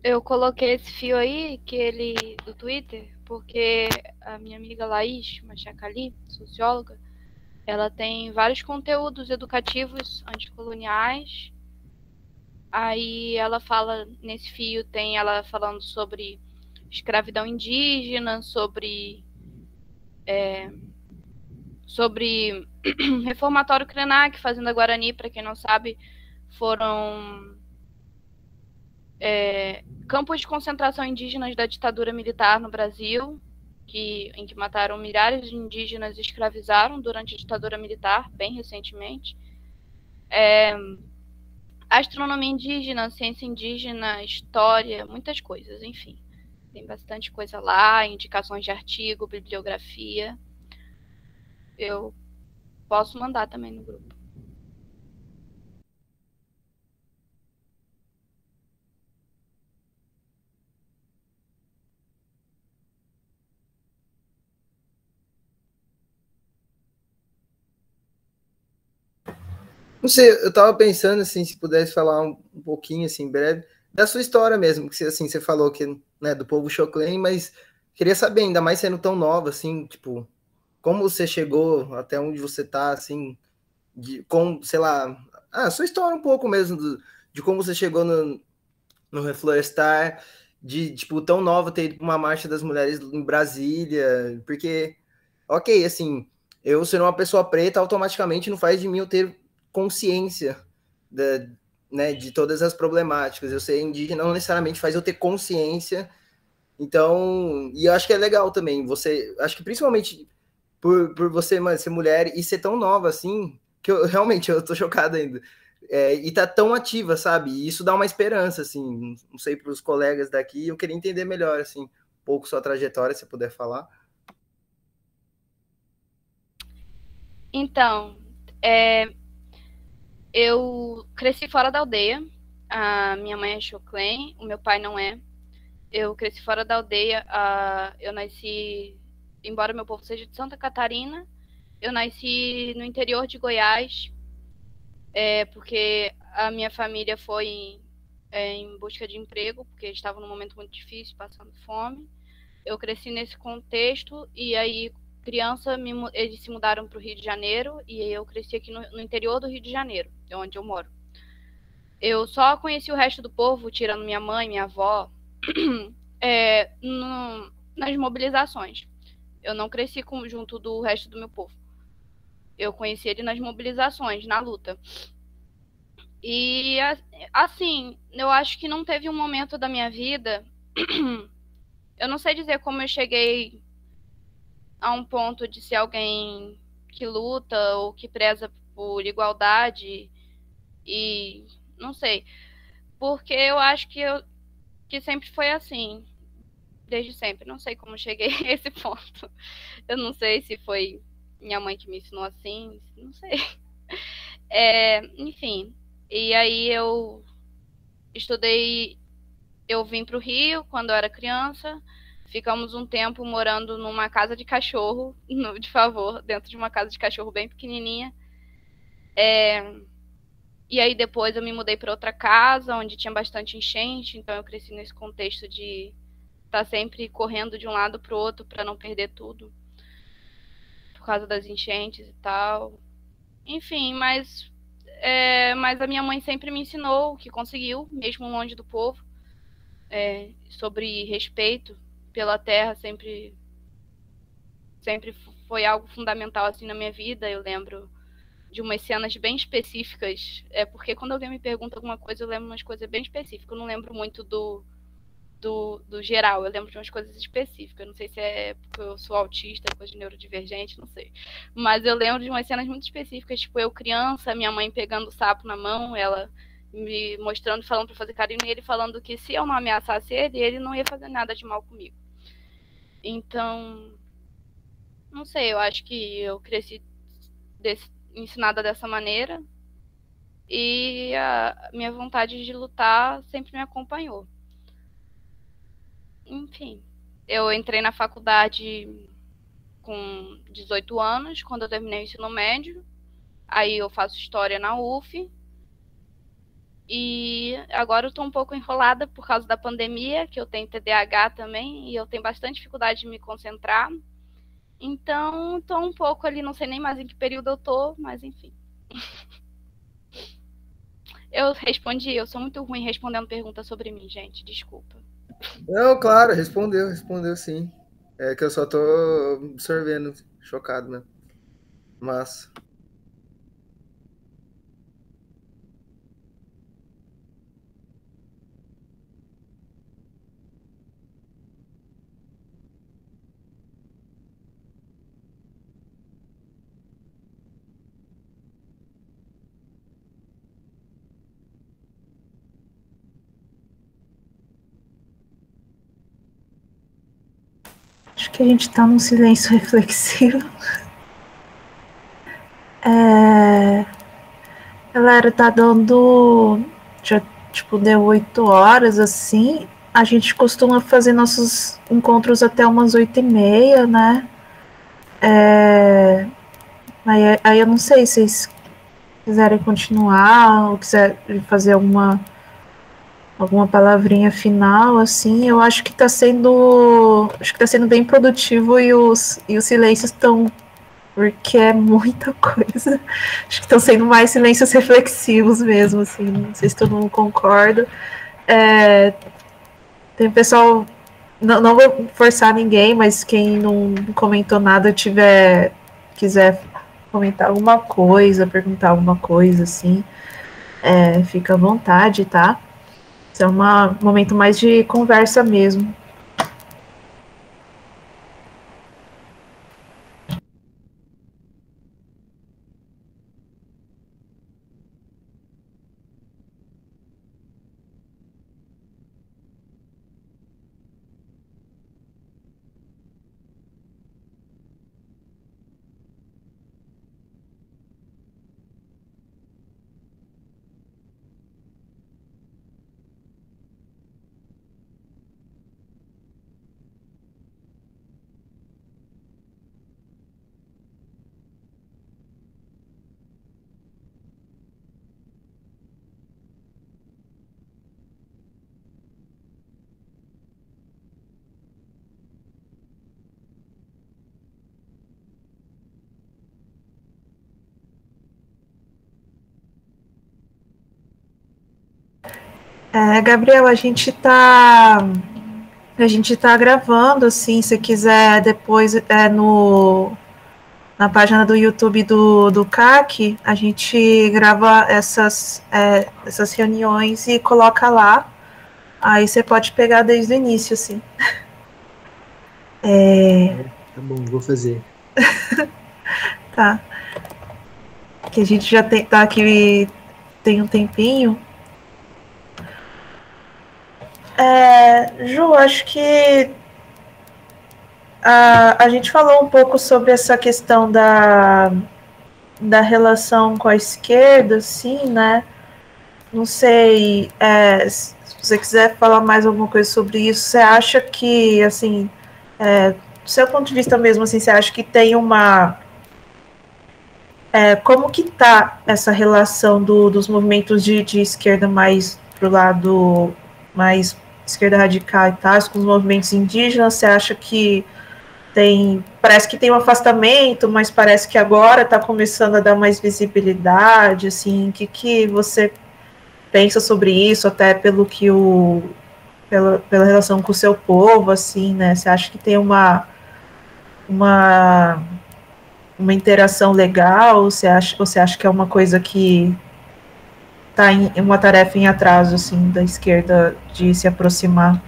B: Eu coloquei esse fio aí, do Twitter, porque a minha amiga Laís Machacali, socióloga, ela tem vários conteúdos educativos anticoloniais. Aí ela fala, nesse fio tem ela falando sobre escravidão indígena, sobre reformatório Krenak, Fazenda Guarani, para quem não sabe, foram campos de concentração indígenas da ditadura militar no Brasil, em que mataram milhares de indígenas e escravizaram durante a ditadura militar, bem recentemente. Astronomia indígena, ciência indígena, história, muitas coisas, enfim. Tem bastante coisa lá, indicações de artigo, bibliografia. Eu posso mandar também no grupo.
C: Não sei, eu tava pensando, assim, se pudesse falar um pouquinho, assim, breve, da sua história mesmo, que você, assim, você falou que, né, do povo Xoclen, mas queria saber, ainda mais sendo tão nova, assim, tipo, como você chegou até onde você tá, assim, sei lá, sua história um pouco mesmo, de como você chegou no Reflorestar, de, tipo, tão nova ter ido pra uma marcha das mulheres em Brasília, porque, ok, assim, eu ser uma pessoa preta automaticamente não faz de mim eu ter consciência né, de todas as problemáticas. Eu ser indígena não necessariamente faz eu ter consciência. Então, e eu acho que é legal também, acho que principalmente por você, mano, ser mulher e ser tão nova assim, que realmente eu tô chocado ainda. E tá tão ativa, sabe? E isso dá uma esperança, assim, não sei para os colegas daqui, eu queria entender melhor, assim, um pouco sua trajetória, se puder falar.
B: Então, eu cresci fora da aldeia. A minha mãe é Xoclen, o meu pai não é. Eu cresci fora da aldeia. Eu nasci, embora meu povo seja de Santa Catarina, eu nasci no interior de Goiás, porque a minha família foi em busca de emprego, porque estava num momento muito difícil, passando fome. Eu cresci nesse contexto e aí, criança, eles se mudaram para o Rio de Janeiro e eu cresci aqui no interior do Rio de Janeiro, onde eu moro. Eu só conheci o resto do povo, tirando minha mãe, minha avó, nas mobilizações. Eu não cresci junto do resto do meu povo. Eu conheci ele nas mobilizações, na luta. E, assim, eu acho que não teve um momento da minha vida. Eu não sei dizer como eu cheguei a um ponto de ser alguém que luta ou que preza por igualdade. E não sei. Porque eu acho que sempre foi assim. Desde sempre. Não sei como cheguei a esse ponto. Eu não sei se foi minha mãe que me ensinou assim. Não sei. Enfim. E aí eu estudei. Eu vim para o Rio quando eu era criança. Ficamos um tempo morando numa casa de cachorro, de favor, dentro de uma casa de cachorro bem pequenininha. E aí depois eu me mudei para outra casa, onde tinha bastante enchente, então eu cresci nesse contexto de estar sempre correndo de um lado para o outro para não perder tudo, por causa das enchentes e tal. Enfim, mas a minha mãe sempre me ensinou que conseguiu, mesmo longe do povo, sobre respeito pela terra sempre foi algo fundamental assim na minha vida. Eu lembro de umas cenas bem específicas, porque quando alguém me pergunta alguma coisa, eu lembro de umas coisas bem específicas. Eu não lembro muito do geral, eu lembro de umas coisas específicas. Não sei se é porque eu sou autista, coisa de neurodivergente, não sei. Mas eu lembro de umas cenas muito específicas, tipo eu criança, minha mãe pegando o sapo na mão, ela me mostrando, falando para fazer carinho, e ele falando que se eu não ameaçasse ele não ia fazer nada de mal comigo. Então, não sei, eu acho que eu cresci ensinada dessa maneira, e a minha vontade de lutar sempre me acompanhou. Enfim, eu entrei na faculdade com 18 anos, quando eu terminei o ensino médio. Aí eu faço história na UF. E agora eu tô um pouco enrolada por causa da pandemia, que eu tenho TDAH também, e eu tenho bastante dificuldade de me concentrar. Então, tô um pouco ali, não sei nem mais em que período eu tô, mas enfim. Eu respondi, eu sou muito ruim respondendo perguntas sobre mim, gente, desculpa.
C: Não, claro, respondeu sim. É que eu só tô absorvendo, chocado, né? Mas...
A: Acho que a gente tá num silêncio reflexivo. Galera, tá dando... Já, tipo, deu 8 horas, assim. A gente costuma fazer nossos encontros até umas 8h30, né? Aí eu não sei se vocês quiserem continuar ou quiserem fazer alguma palavrinha final, assim. Eu acho que tá sendo bem produtivo e os silêncios estão, porque é muita coisa. Acho que estão sendo mais silêncios reflexivos mesmo, assim. Não sei se todo mundo concorda. Tem pessoal... Não vou forçar ninguém, mas quem não comentou nada quiser comentar alguma coisa, perguntar alguma coisa, assim, fica à vontade, tá? Isso é um momento mais de conversa mesmo. Gabriel, a gente tá gravando, assim, se quiser depois na página do YouTube do CAC, a gente grava essas reuniões e coloca lá. Aí você pode pegar desde o início, assim.
G: Tá bom, vou fazer.
A: Tá. Que a gente já tá aqui tem um tempinho. Ju, acho que a gente falou um pouco sobre essa questão da relação com a esquerda, assim, né? Não sei se você quiser falar mais alguma coisa sobre isso. Você acha que, assim, do seu ponto de vista mesmo, assim, você acha que tem uma... como que tá essa relação dos movimentos de esquerda mais pro lado mais esquerda radical e tal, com os movimentos indígenas? Você acha que parece que tem um afastamento, mas parece que agora está começando a dar mais visibilidade, assim, o que você pensa sobre isso, até pelo que o pela relação com o seu povo, assim, né? Você acha que tem uma interação legal? Ou você acha que é uma coisa que está em uma tarefa em atraso, assim, da esquerda de se aproximar?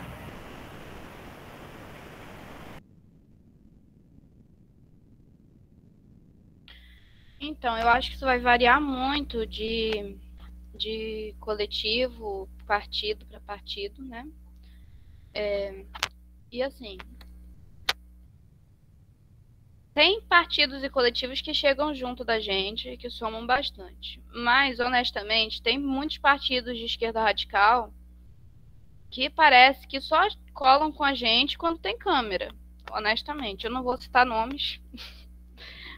B: Então, eu acho que isso vai variar muito de coletivo, partido para partido, né? E assim, tem partidos e coletivos que chegam junto da gente, que somam bastante. Mas, honestamente, tem muitos partidos de esquerda radical que parece que só colam com a gente quando tem câmera. Honestamente, eu não vou citar nomes,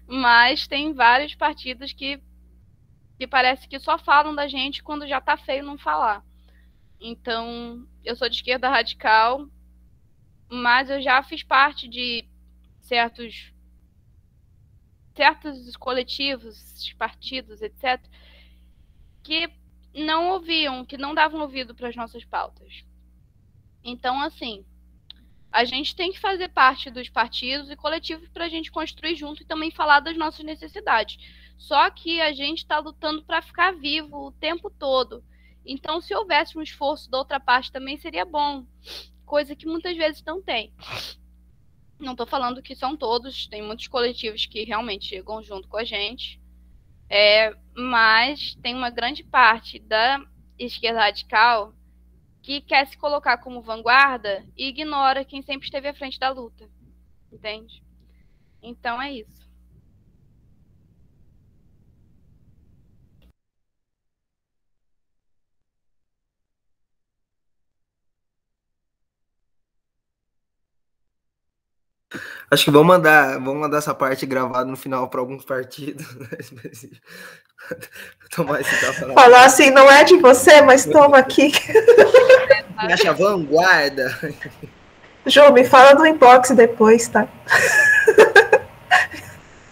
B: mas tem vários partidos que parece que só falam da gente quando já tá feio não falar. Então, eu sou de esquerda radical, mas eu já fiz parte de certos coletivos, partidos, etc., que não ouviam, que não davam ouvido para as nossas pautas. Então, assim, a gente tem que fazer parte dos partidos e coletivos para a gente construir junto e também falar das nossas necessidades. Só que a gente está lutando para ficar vivo o tempo todo. Então, se houvesse um esforço da outra parte também seria bom, coisa que muitas vezes não tem. Não estou falando que são todos, tem muitos coletivos que realmente chegam junto com a gente, mas tem uma grande parte da esquerda radical que quer se colocar como vanguarda e ignora quem sempre esteve à frente da luta, entende? Então é isso.
C: Acho que vamos mandar essa parte gravada no final para alguns partidos. Tomar esse tapa.
A: Falar assim, não é de você, mas toma aqui.
C: Acha vanguarda.
A: Jô, me fala no inbox depois, tá?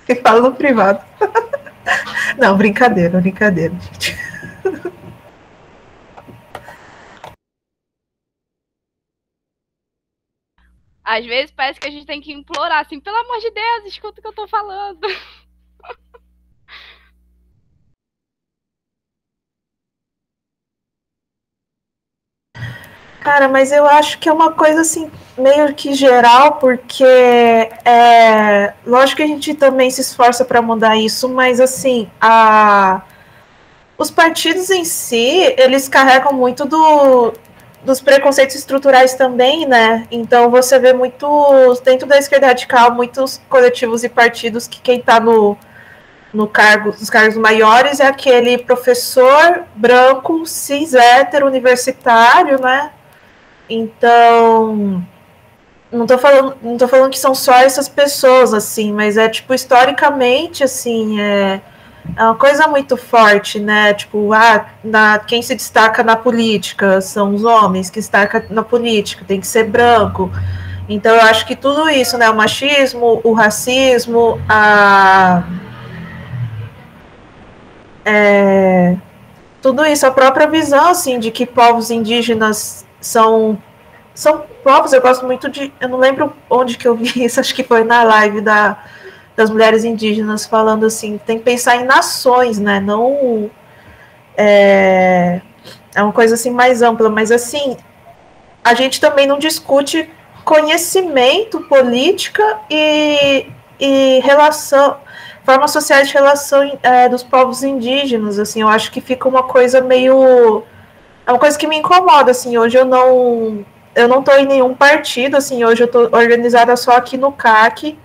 A: Me fala no privado. Não, brincadeira, gente.
B: Às vezes parece que a gente tem que implorar, assim, pelo amor de Deus, escuta o que eu tô falando.
A: Cara, mas eu acho que é uma coisa, assim, meio que geral, porque lógico que a gente também se esforça para mudar isso, mas, assim, os partidos em si, eles carregam muito dos preconceitos estruturais também, né? Então você vê muitos, dentro da esquerda radical, muitos coletivos e partidos que quem está nos cargos maiores é aquele professor branco, cis, hétero, universitário, né? Então, não tô falando que são só essas pessoas, assim, mas tipo, historicamente, assim, é uma coisa muito forte, né? Tipo, quem se destaca na política são os homens, que destaca na política tem que ser branco. Então, eu acho que tudo isso, né? O machismo, o racismo, tudo isso, a própria visão, assim, de que povos indígenas são povos. Eu gosto muito eu não lembro onde que eu vi isso, acho que foi na live das mulheres indígenas, falando assim, tem que pensar em nações, né? Não é uma coisa assim mais ampla, mas assim, a gente também não discute conhecimento, política e relação, formas sociais de relação dos povos indígenas, assim, eu acho que fica uma coisa meio, é uma coisa que me incomoda, assim. Hoje eu não tô em nenhum partido, assim, hoje eu tô organizada só aqui no CAC,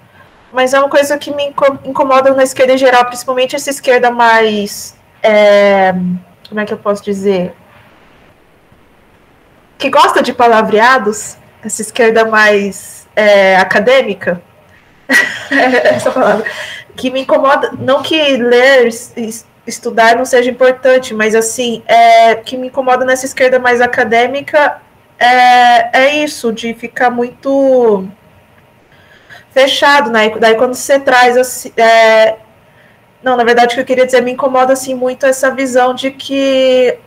A: mas é uma coisa que me incomoda na esquerda em geral, principalmente essa esquerda mais, como é que eu posso dizer? Que gosta de palavreados, essa esquerda mais acadêmica, essa palavra, que me incomoda, não que ler, estudar não seja importante, mas assim, que me incomoda nessa esquerda mais acadêmica isso, de ficar muito fechado, né? Daí quando você traz assim, não, na verdade o que eu queria dizer, me incomoda assim muito essa visão de que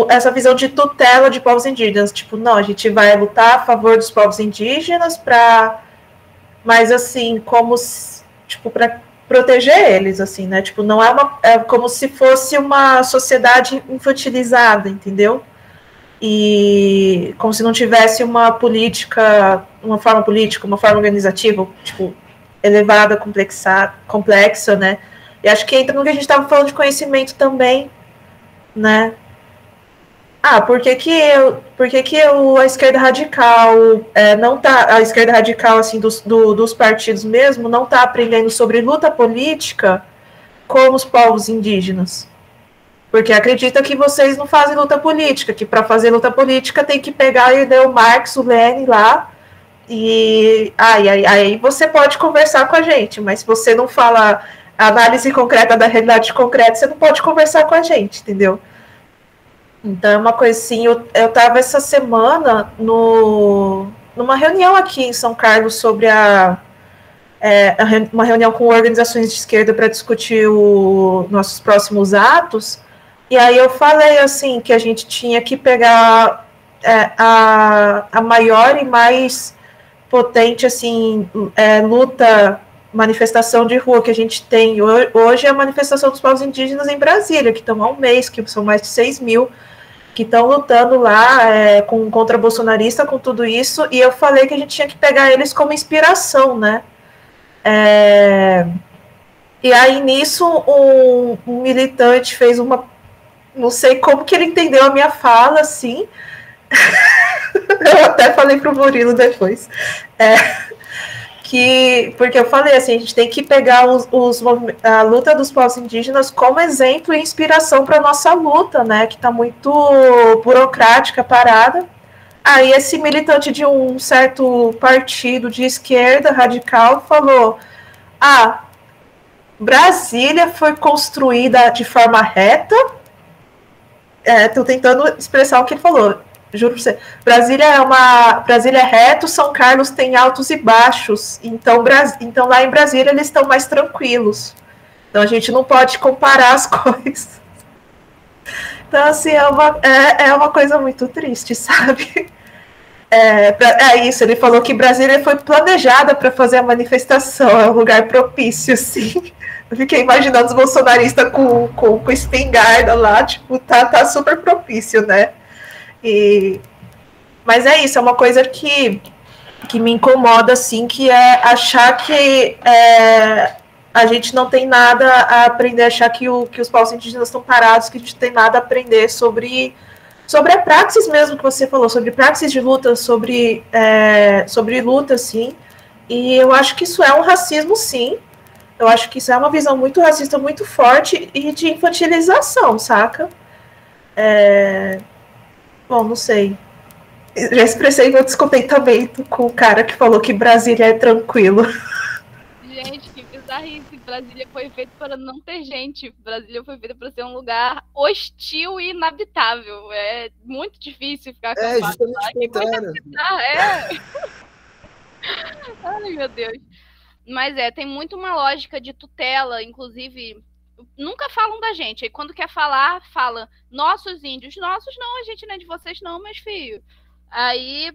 A: essa visão de tutela de povos indígenas. Tipo, não, a gente vai lutar a favor dos povos indígenas mas assim, como tipo, para proteger eles, assim, né? Tipo, não é como se fosse uma sociedade infantilizada, entendeu? E como se não tivesse uma forma política, uma forma organizativa, tipo, elevada, complexa, né? E acho que entra no que a gente estava falando de conhecimento também, né? Por que a esquerda radical não tá, a esquerda radical, assim, dos partidos mesmo, não está aprendendo sobre luta política como os povos indígenas? Porque acredita que vocês não fazem luta política, que para fazer luta política tem que pegar o Marx, o Lenin lá, e aí você pode conversar com a gente, mas se você não fala análise concreta da realidade concreta, você não pode conversar com a gente, entendeu? Então é uma coisa assim, eu estava essa semana numa reunião aqui em São Carlos sobre uma reunião com organizações de esquerda para discutir os nossos próximos atos. E aí eu falei assim que a gente tinha que pegar a maior e mais potente assim manifestação de rua que a gente tem hoje é a manifestação dos povos indígenas em Brasília, que estão há um mês, que são mais de 6 mil, que estão lutando lá contra bolsonarista, com tudo isso, e eu falei que a gente tinha que pegar eles como inspiração, né? E aí nisso um militante fez não sei como que ele entendeu a minha fala, assim. Eu até falei pro Murilo depois. Porque eu falei assim, a gente tem que pegar a luta dos povos indígenas como exemplo e inspiração para a nossa luta, né? Que está muito burocrática, parada. Aí esse militante de um certo partido de esquerda radical falou: Brasília foi construída de forma reta. Estou tentando expressar o que ele falou. Juro pra você. Brasília é reto, São Carlos tem altos e baixos. Então lá em Brasília eles estão mais tranquilos. Então a gente não pode comparar as coisas. Então, assim, é uma coisa muito triste, sabe? Isso, ele falou que Brasília foi planejada para fazer a manifestação, é um lugar propício, assim. Eu fiquei imaginando os bolsonaristas com espingarda lá, tipo, tá super propício, né? Mas é isso, é uma coisa que me incomoda, assim, que é achar que a gente não tem nada a aprender, achar que os povos indígenas estão parados, que a gente tem nada a aprender sobre a praxis mesmo que você falou, sobre praxis de luta, sobre luta, sim. E eu acho que isso é um racismo, sim. Eu acho que isso é uma visão muito racista, muito forte e de infantilização, saca? Bom, não sei. Já expressei meu descontentamento com o cara que falou que Brasília é tranquilo.
B: Gente, que bizarrice. Brasília foi feito para não ter gente. Brasília foi feito para ser um lugar hostil e inabitável. É muito difícil ficar acampado lá.
C: Justamente o contrário.
B: Ai, meu Deus. Mas tem muito uma lógica de tutela, inclusive, nunca falam da gente. Aí quando quer falar, fala nossos índios. Nossos não, a gente não é de vocês não, mas filho. Aí,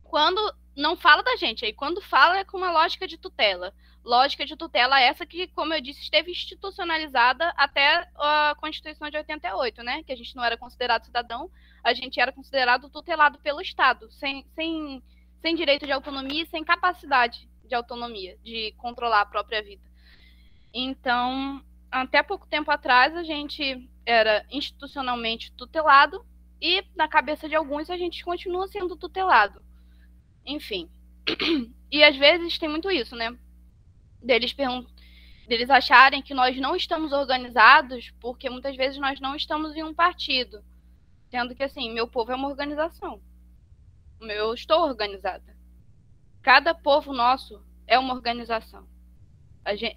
B: quando não fala da gente, aí quando fala é com uma lógica de tutela. Lógica de tutela essa que, como eu disse, esteve institucionalizada até a Constituição de 88, né? Que a gente não era considerado cidadão, a gente era considerado tutelado pelo Estado, sem direito de autonomia e sem capacidade de autonomia, de controlar a própria vida. Então, até pouco tempo atrás, a gente era institucionalmente tutelado e, na cabeça de alguns, a gente continua sendo tutelado. Enfim. E, às vezes, tem muito isso, né? Deles acharem que nós não estamos organizados porque, muitas vezes, nós não estamos em um partido. Sendo que, assim, meu povo é uma organização. Eu estou organizada. Cada povo nosso é uma organização.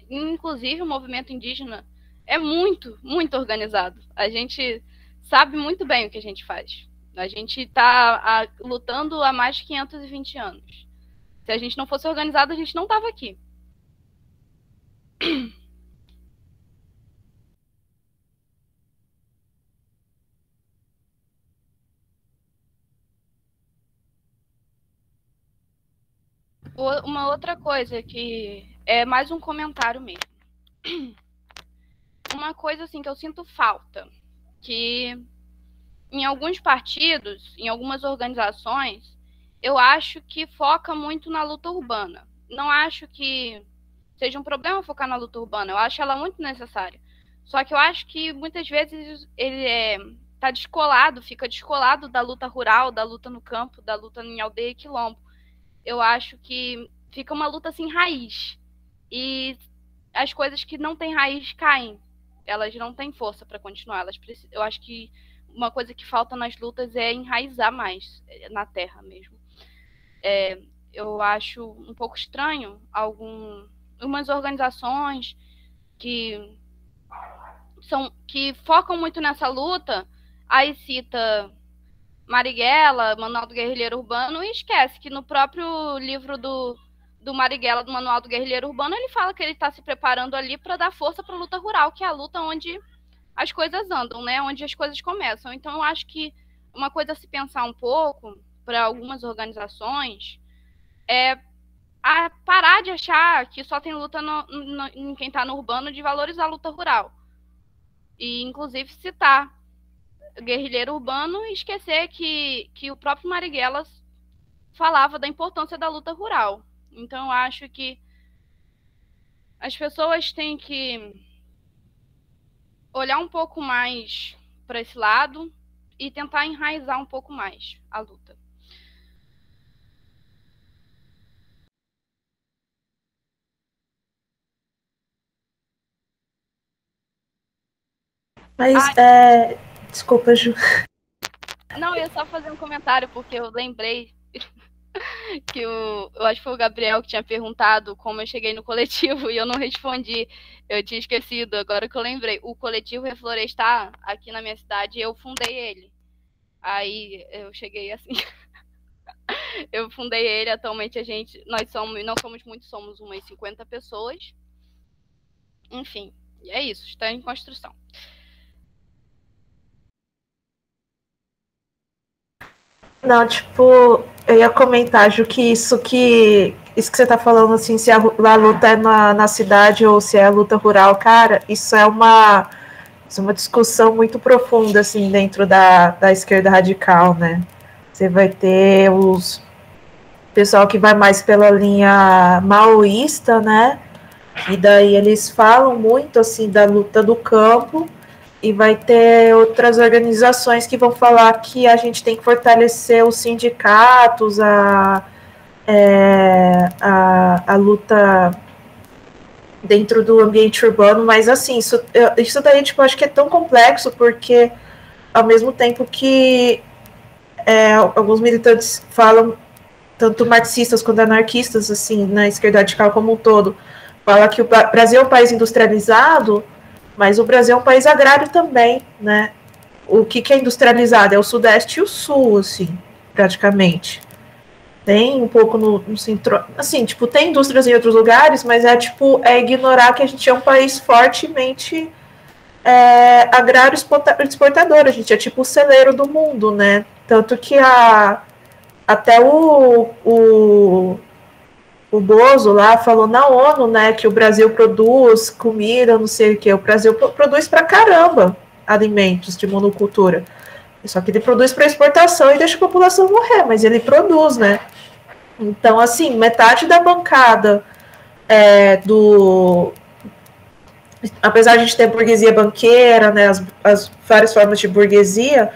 B: Inclusive, o movimento indígena é muito, muito organizado. A gente sabe muito bem o que a gente faz. A gente está lutando há mais de 520 anos. Se a gente não fosse organizado, a gente não estava aqui. Uma outra coisa que é mais um comentário mesmo. Uma coisa assim que eu sinto falta, que em alguns partidos, em algumas organizações, eu acho que foca muito na luta urbana. Não acho que seja um problema focar na luta urbana, eu acho ela muito necessária. Só que eu acho que muitas vezes ele tá descolado, fica descolado da luta rural, da luta no campo, da luta em aldeia e quilombo. Eu acho que fica uma luta sem raiz. E as coisas que não têm raiz caem. Elas não têm força para continuar. Eu acho que uma coisa que falta nas lutas é enraizar mais na terra mesmo. Eu acho um pouco estranho algumas organizações que focam muito nessa luta, aí cita Marighella, Manual do Guerrilheiro Urbano, e esquece que no próprio livro do Marighella, do Manual do Guerrilheiro Urbano, ele fala que ele está se preparando ali para dar força para a luta rural, que é a luta onde as coisas andam, né? Onde as coisas começam. Então, eu acho que uma coisa a se pensar um pouco para algumas organizações é a parar de achar que só tem luta em quem está no urbano, de valorizar a luta rural. E, inclusive, citar o guerrilheiro urbano e esquecer que o próprio Marighella falava da importância da luta rural. Então, eu acho que as pessoas têm que olhar um pouco mais para esse lado e tentar enraizar um pouco mais a luta.
A: Mas, desculpa, Ju.
B: Não, eu ia só fazer um comentário, porque eu lembrei que eu acho que foi o Gabriel que tinha perguntado como eu cheguei no coletivo e eu não respondi. Eu tinha esquecido, agora que eu lembrei. O coletivo Reflorestar, aqui na minha cidade, eu fundei ele. Aí eu cheguei assim. Eu fundei ele, atualmente nós não somos muitos, somos umas 50 pessoas. Enfim, e é isso, está em construção.
A: Não, tipo, eu ia comentar, Ju, que isso que você tá falando, assim, se a luta é na cidade ou se é a luta rural, cara, isso é uma discussão muito profunda, assim, dentro da esquerda radical, né? Você vai ter pessoal que vai mais pela linha maoísta, né? E daí eles falam muito, assim, da luta do campo, e vai ter outras organizações que vão falar que a gente tem que fortalecer os sindicatos, a luta dentro do ambiente urbano, mas assim, isso daí, tipo, acho que é tão complexo, porque ao mesmo tempo que alguns militantes falam, tanto marxistas quanto anarquistas, assim, na esquerda radical como um todo, fala que o Brasil é um país industrializado, mas o Brasil é um país agrário também, né? O que é industrializado? É o Sudeste e o Sul, assim, praticamente. Tem um pouco no centro... Assim, tipo, tem indústrias em outros lugares, mas é ignorar que a gente é um país fortemente agrário exportador. A gente é tipo o celeiro do mundo, né? Tanto que até o Bozo lá falou na ONU, né, que o Brasil produz comida, não sei o que. O Brasil produz pra caramba alimentos de monocultura. Só que ele produz para exportação e deixa a população morrer, mas ele produz, né? Então, assim, metade da bancada apesar de a gente ter burguesia banqueira, né, as várias formas de burguesia,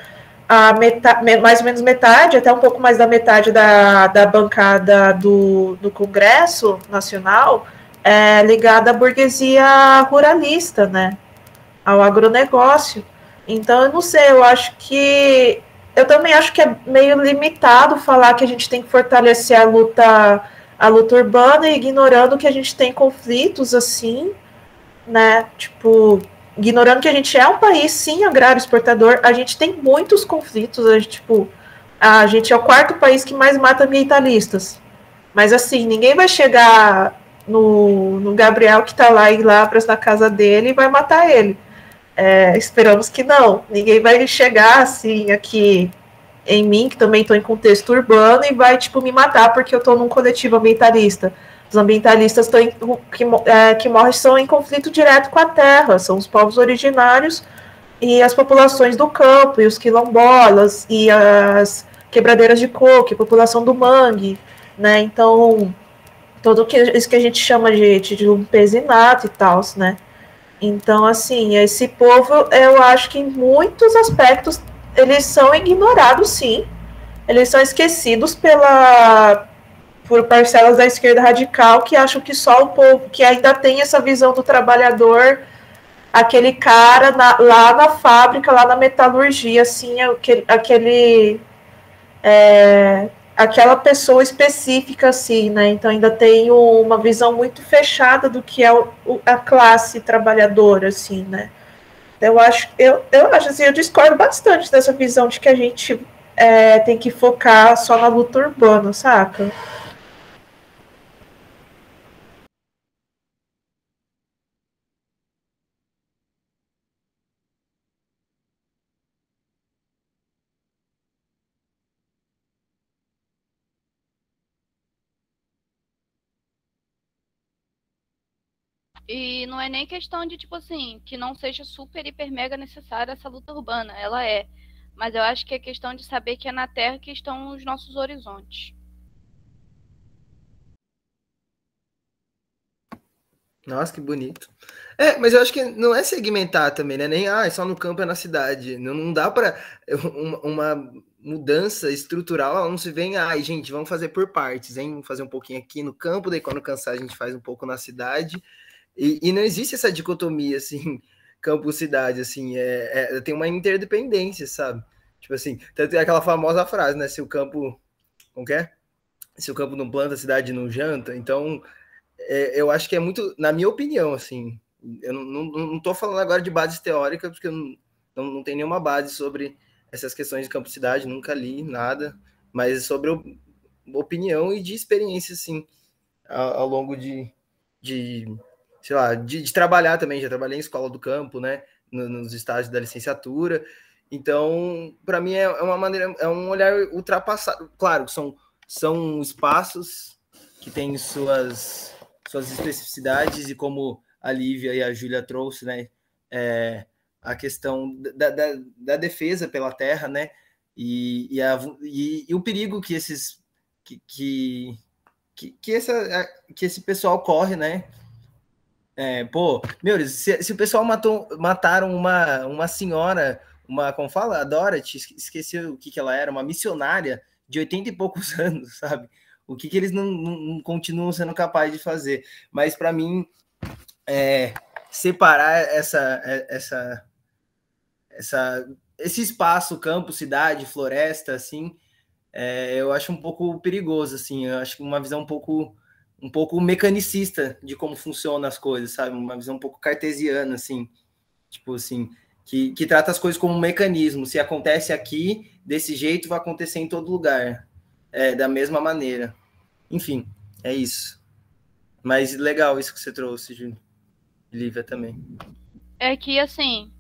A: mais ou menos metade, até um pouco mais da metade da bancada do Congresso Nacional é ligada à burguesia ruralista, né, ao agronegócio. Então, eu não sei, eu também acho que é meio limitado falar que a gente tem que fortalecer a luta urbana, ignorando que a gente tem conflitos assim, né, tipo, ignorando que a gente é um país, sim, agrário exportador, a gente tem muitos conflitos, a gente é o quarto país que mais mata ambientalistas, mas assim, ninguém vai chegar no Gabriel que tá lá, ir lá para a casa dele e vai matar ele. Esperamos que não, ninguém vai chegar assim aqui em mim, que também estou em contexto urbano, e vai, tipo, me matar porque eu estou num coletivo ambientalista. Os ambientalistas que morrem são em conflito direto com a terra, são os povos originários e as populações do campo, e os quilombolas, e as quebradeiras de coco, a população do mangue, né? Então, tudo isso que a gente chama de lumpesinato e tal, né? Então, assim, esse povo, eu acho que em muitos aspectos eles são ignorados, sim. Eles são esquecidos por parcelas da esquerda radical que acham que só o povo, que ainda tem essa visão do trabalhador, aquele cara lá na fábrica, lá na metalurgia, assim, aquela pessoa específica, assim, né? Então ainda tem uma visão muito fechada do que é a classe trabalhadora, assim, né? Eu acho assim, eu discordo bastante dessa visão de que a gente tem que focar só na luta urbana, saca?
B: E não é nem questão de, tipo assim, que não seja super, hiper, mega necessária essa luta urbana. Ela é. Mas eu acho que é questão de saber que é na Terra que estão os nossos horizontes.
C: Nossa, que bonito. Mas eu acho que não é segmentar também, né? Nem, é só no campo, é na cidade. Não dá para uma mudança estrutural, ela não se vem, gente, vamos fazer por partes, hein? Vamos fazer um pouquinho aqui no campo, daí quando cansar a gente faz um pouco na cidade. E não existe essa dicotomia, assim, campo-cidade, assim, tem uma interdependência, sabe? Tipo assim, tem aquela famosa frase, né? Se o campo, como que é? Se o campo não planta, a cidade não janta. Então, eu acho que é muito, na minha opinião, assim, eu não tô falando agora de bases teóricas, porque eu não tenho nenhuma base sobre essas questões de campo-cidade, nunca li nada, mas sobre opinião e de experiência, assim, ao longo de sei lá, de trabalhar também, já trabalhei em escola do campo, né, nos estágios da licenciatura, então, para mim é uma maneira, é um olhar ultrapassado, claro, são espaços que têm suas especificidades e como a Lívia e a Júlia trouxe, né, a questão da defesa pela terra, né, e o perigo que esse pessoal corre, né? Se o pessoal mataram uma senhora, como fala? A Dorothy, esqueci o que ela era, uma missionária de 80 e poucos anos, sabe? O que eles não continuam sendo capazes de fazer? Mas para mim, separar esse espaço, campo, cidade, floresta, assim, eu acho um pouco perigoso, assim, eu acho uma visão um pouco mecanicista de como funcionam as coisas, sabe? Uma visão um pouco cartesiana, assim, tipo assim, que trata as coisas como um mecanismo. Se acontece aqui, desse jeito, vai acontecer em todo lugar, da mesma maneira. Enfim, é isso. Mas legal isso que você trouxe, Júlio. Lívia também.
B: É que, assim,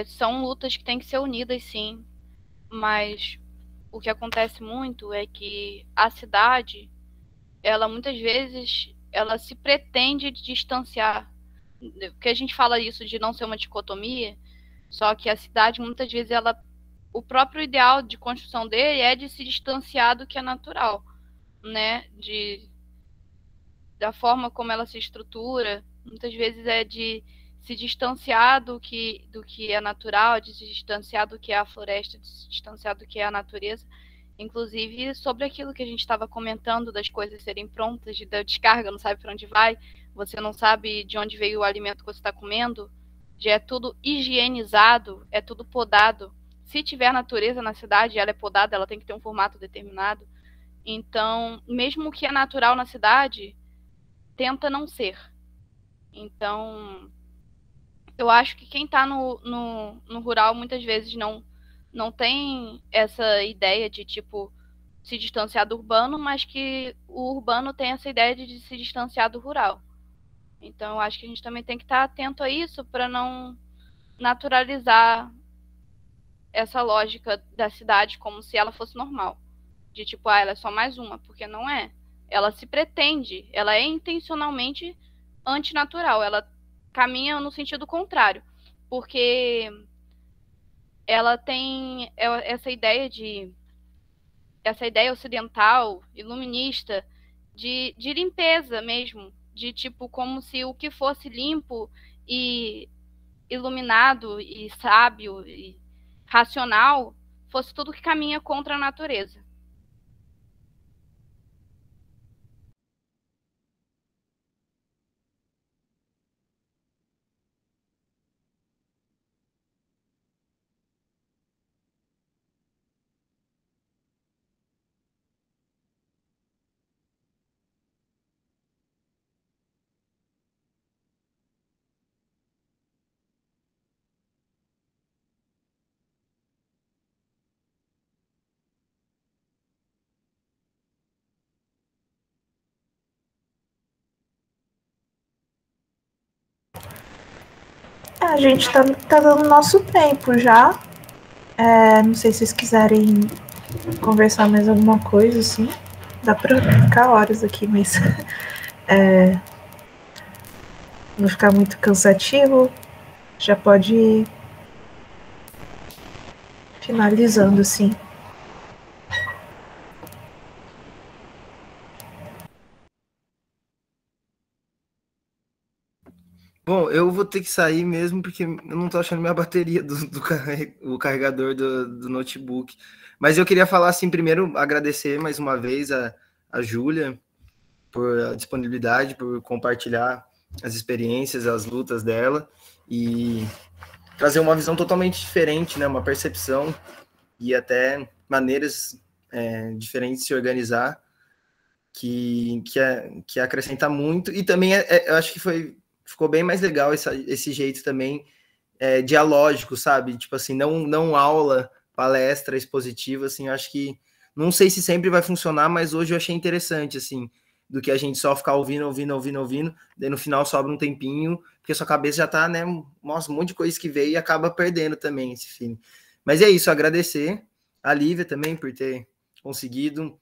B: são lutas que têm que ser unidas, sim, mas o que acontece muito é que a cidade, ela muitas vezes, ela se pretende distanciar, porque a gente fala isso de não ser uma dicotomia, só que a cidade muitas vezes o próprio ideal de construção dele é de se distanciar do que é natural, né? Da forma como ela se estrutura, muitas vezes é de se distanciar do que é natural, de se distanciar do que é a floresta, de se distanciar do que é a natureza. Inclusive, sobre aquilo que a gente estava comentando, das coisas serem prontas, da descarga, não sabe para onde vai, você não sabe de onde veio o alimento que você está comendo, já é tudo higienizado, é tudo podado. Se tiver natureza na cidade, ela é podada, ela tem que ter um formato determinado. Então, mesmo o que é natural na cidade, tenta não ser. Então, eu acho que quem está no rural muitas vezes não tem essa ideia de, tipo, se distanciar do urbano, mas que o urbano tem essa ideia de se distanciar do rural. Então, eu acho que a gente também tem que estar atento a isso para não naturalizar essa lógica da cidade como se ela fosse normal. De tipo, ela é só mais uma, porque não é. Ela se pretende, ela é intencionalmente antinatural, ela caminha no sentido contrário, porque ela tem essa ideia ocidental, iluminista, de limpeza mesmo, de tipo, como se o que fosse limpo e iluminado e sábio e racional fosse tudo que caminha contra a natureza.
A: A gente tá dando nosso tempo já. Não sei se vocês quiserem conversar mais alguma coisa, assim. Dá pra ficar horas aqui, mas não ficar muito cansativo. Já pode ir finalizando, assim.
C: Bom, eu vou ter que sair mesmo porque eu não tô achando minha bateria o carregador do notebook. Mas eu queria falar assim, primeiro, agradecer mais uma vez a Júlia por a disponibilidade, por compartilhar as experiências, as lutas dela e trazer uma visão totalmente diferente, né? Uma percepção e até maneiras diferentes de se organizar que acrescenta muito. E também eu acho que ficou bem mais legal esse jeito também dialógico, sabe? Tipo assim, não aula, palestra expositiva, assim, eu acho que não sei se sempre vai funcionar, mas hoje eu achei interessante, assim, do que a gente só ficar ouvindo, daí no final sobra um tempinho, porque sua cabeça já tá, né, mostra um monte de coisa que veio e acaba perdendo também esse filme. Mas é isso, agradecer a Lívia também por ter conseguido,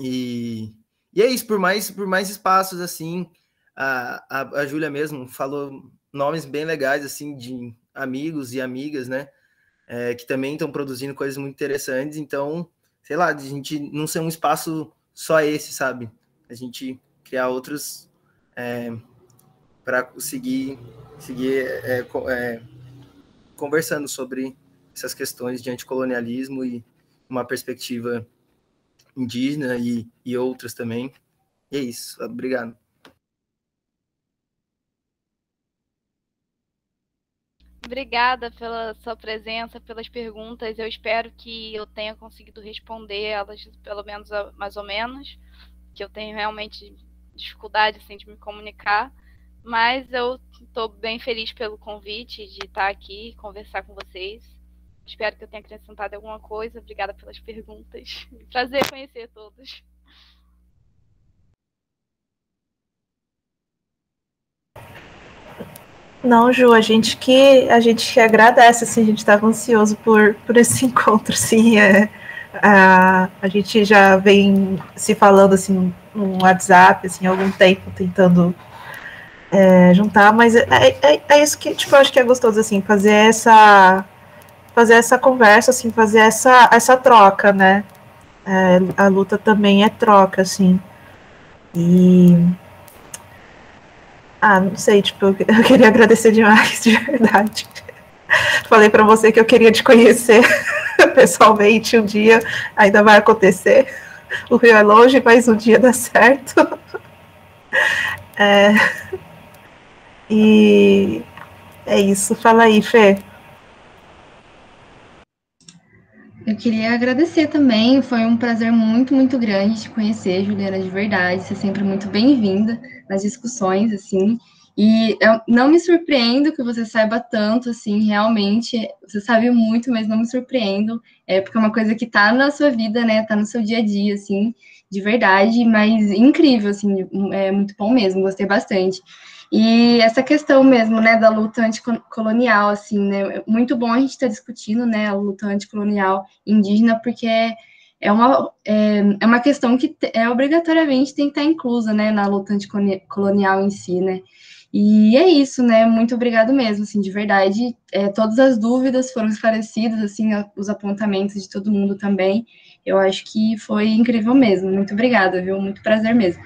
C: e é isso, por mais espaços, assim, a Júlia mesmo falou nomes bem legais, assim, de amigos e amigas, né, que também estão produzindo coisas muito interessantes, então, sei lá, de a gente não ser um espaço só esse, sabe? A gente criar outros para seguir conversando sobre essas questões de anticolonialismo e uma perspectiva indígena e outras também. E é isso, obrigado.
B: Obrigada pela sua presença, pelas perguntas. Eu espero que eu tenha conseguido responder elas, pelo menos mais ou menos, que eu tenho realmente dificuldade assim, de me comunicar, mas eu estou bem feliz pelo convite de estar aqui, conversar com vocês. Espero que eu tenha acrescentado alguma coisa. Obrigada pelas perguntas. Prazer conhecer todos.
A: Não, Ju, a gente que agradece, assim, a gente estava ansioso por esse encontro, sim, a gente já vem se falando, assim, no WhatsApp, assim, há algum tempo, tentando juntar, mas é isso que, tipo, eu acho que é gostoso, assim, fazer essa conversa, assim, fazer essa troca, né, a luta também é troca, assim, e não sei, tipo, eu queria agradecer demais, de verdade. Falei para você que eu queria te conhecer pessoalmente um dia, ainda vai acontecer. O Rio é longe, mas um dia dá certo. E é isso. Fala aí, Fê.
E: Eu queria agradecer também, foi um prazer muito, muito grande te conhecer, Juliana, de verdade, você é sempre muito bem-vinda nas discussões, assim, e eu não me surpreendo que você saiba tanto, assim, realmente, você sabe muito, mas não me surpreendo, porque é uma coisa que tá na sua vida, né, tá no seu dia a dia, assim, de verdade, mas incrível, assim, é muito bom mesmo, gostei bastante. E essa questão mesmo, né, da luta anticolonial, assim, né, muito bom a gente estar discutindo, né, a luta anticolonial indígena, porque é uma questão que obrigatoriamente tem que estar inclusa, né, na luta anticolonial em si, né. E é isso, né, muito obrigado mesmo, assim, de verdade, todas as dúvidas foram esclarecidas, assim, os apontamentos de todo mundo também, eu acho que foi incrível mesmo, muito obrigada, viu, muito prazer mesmo.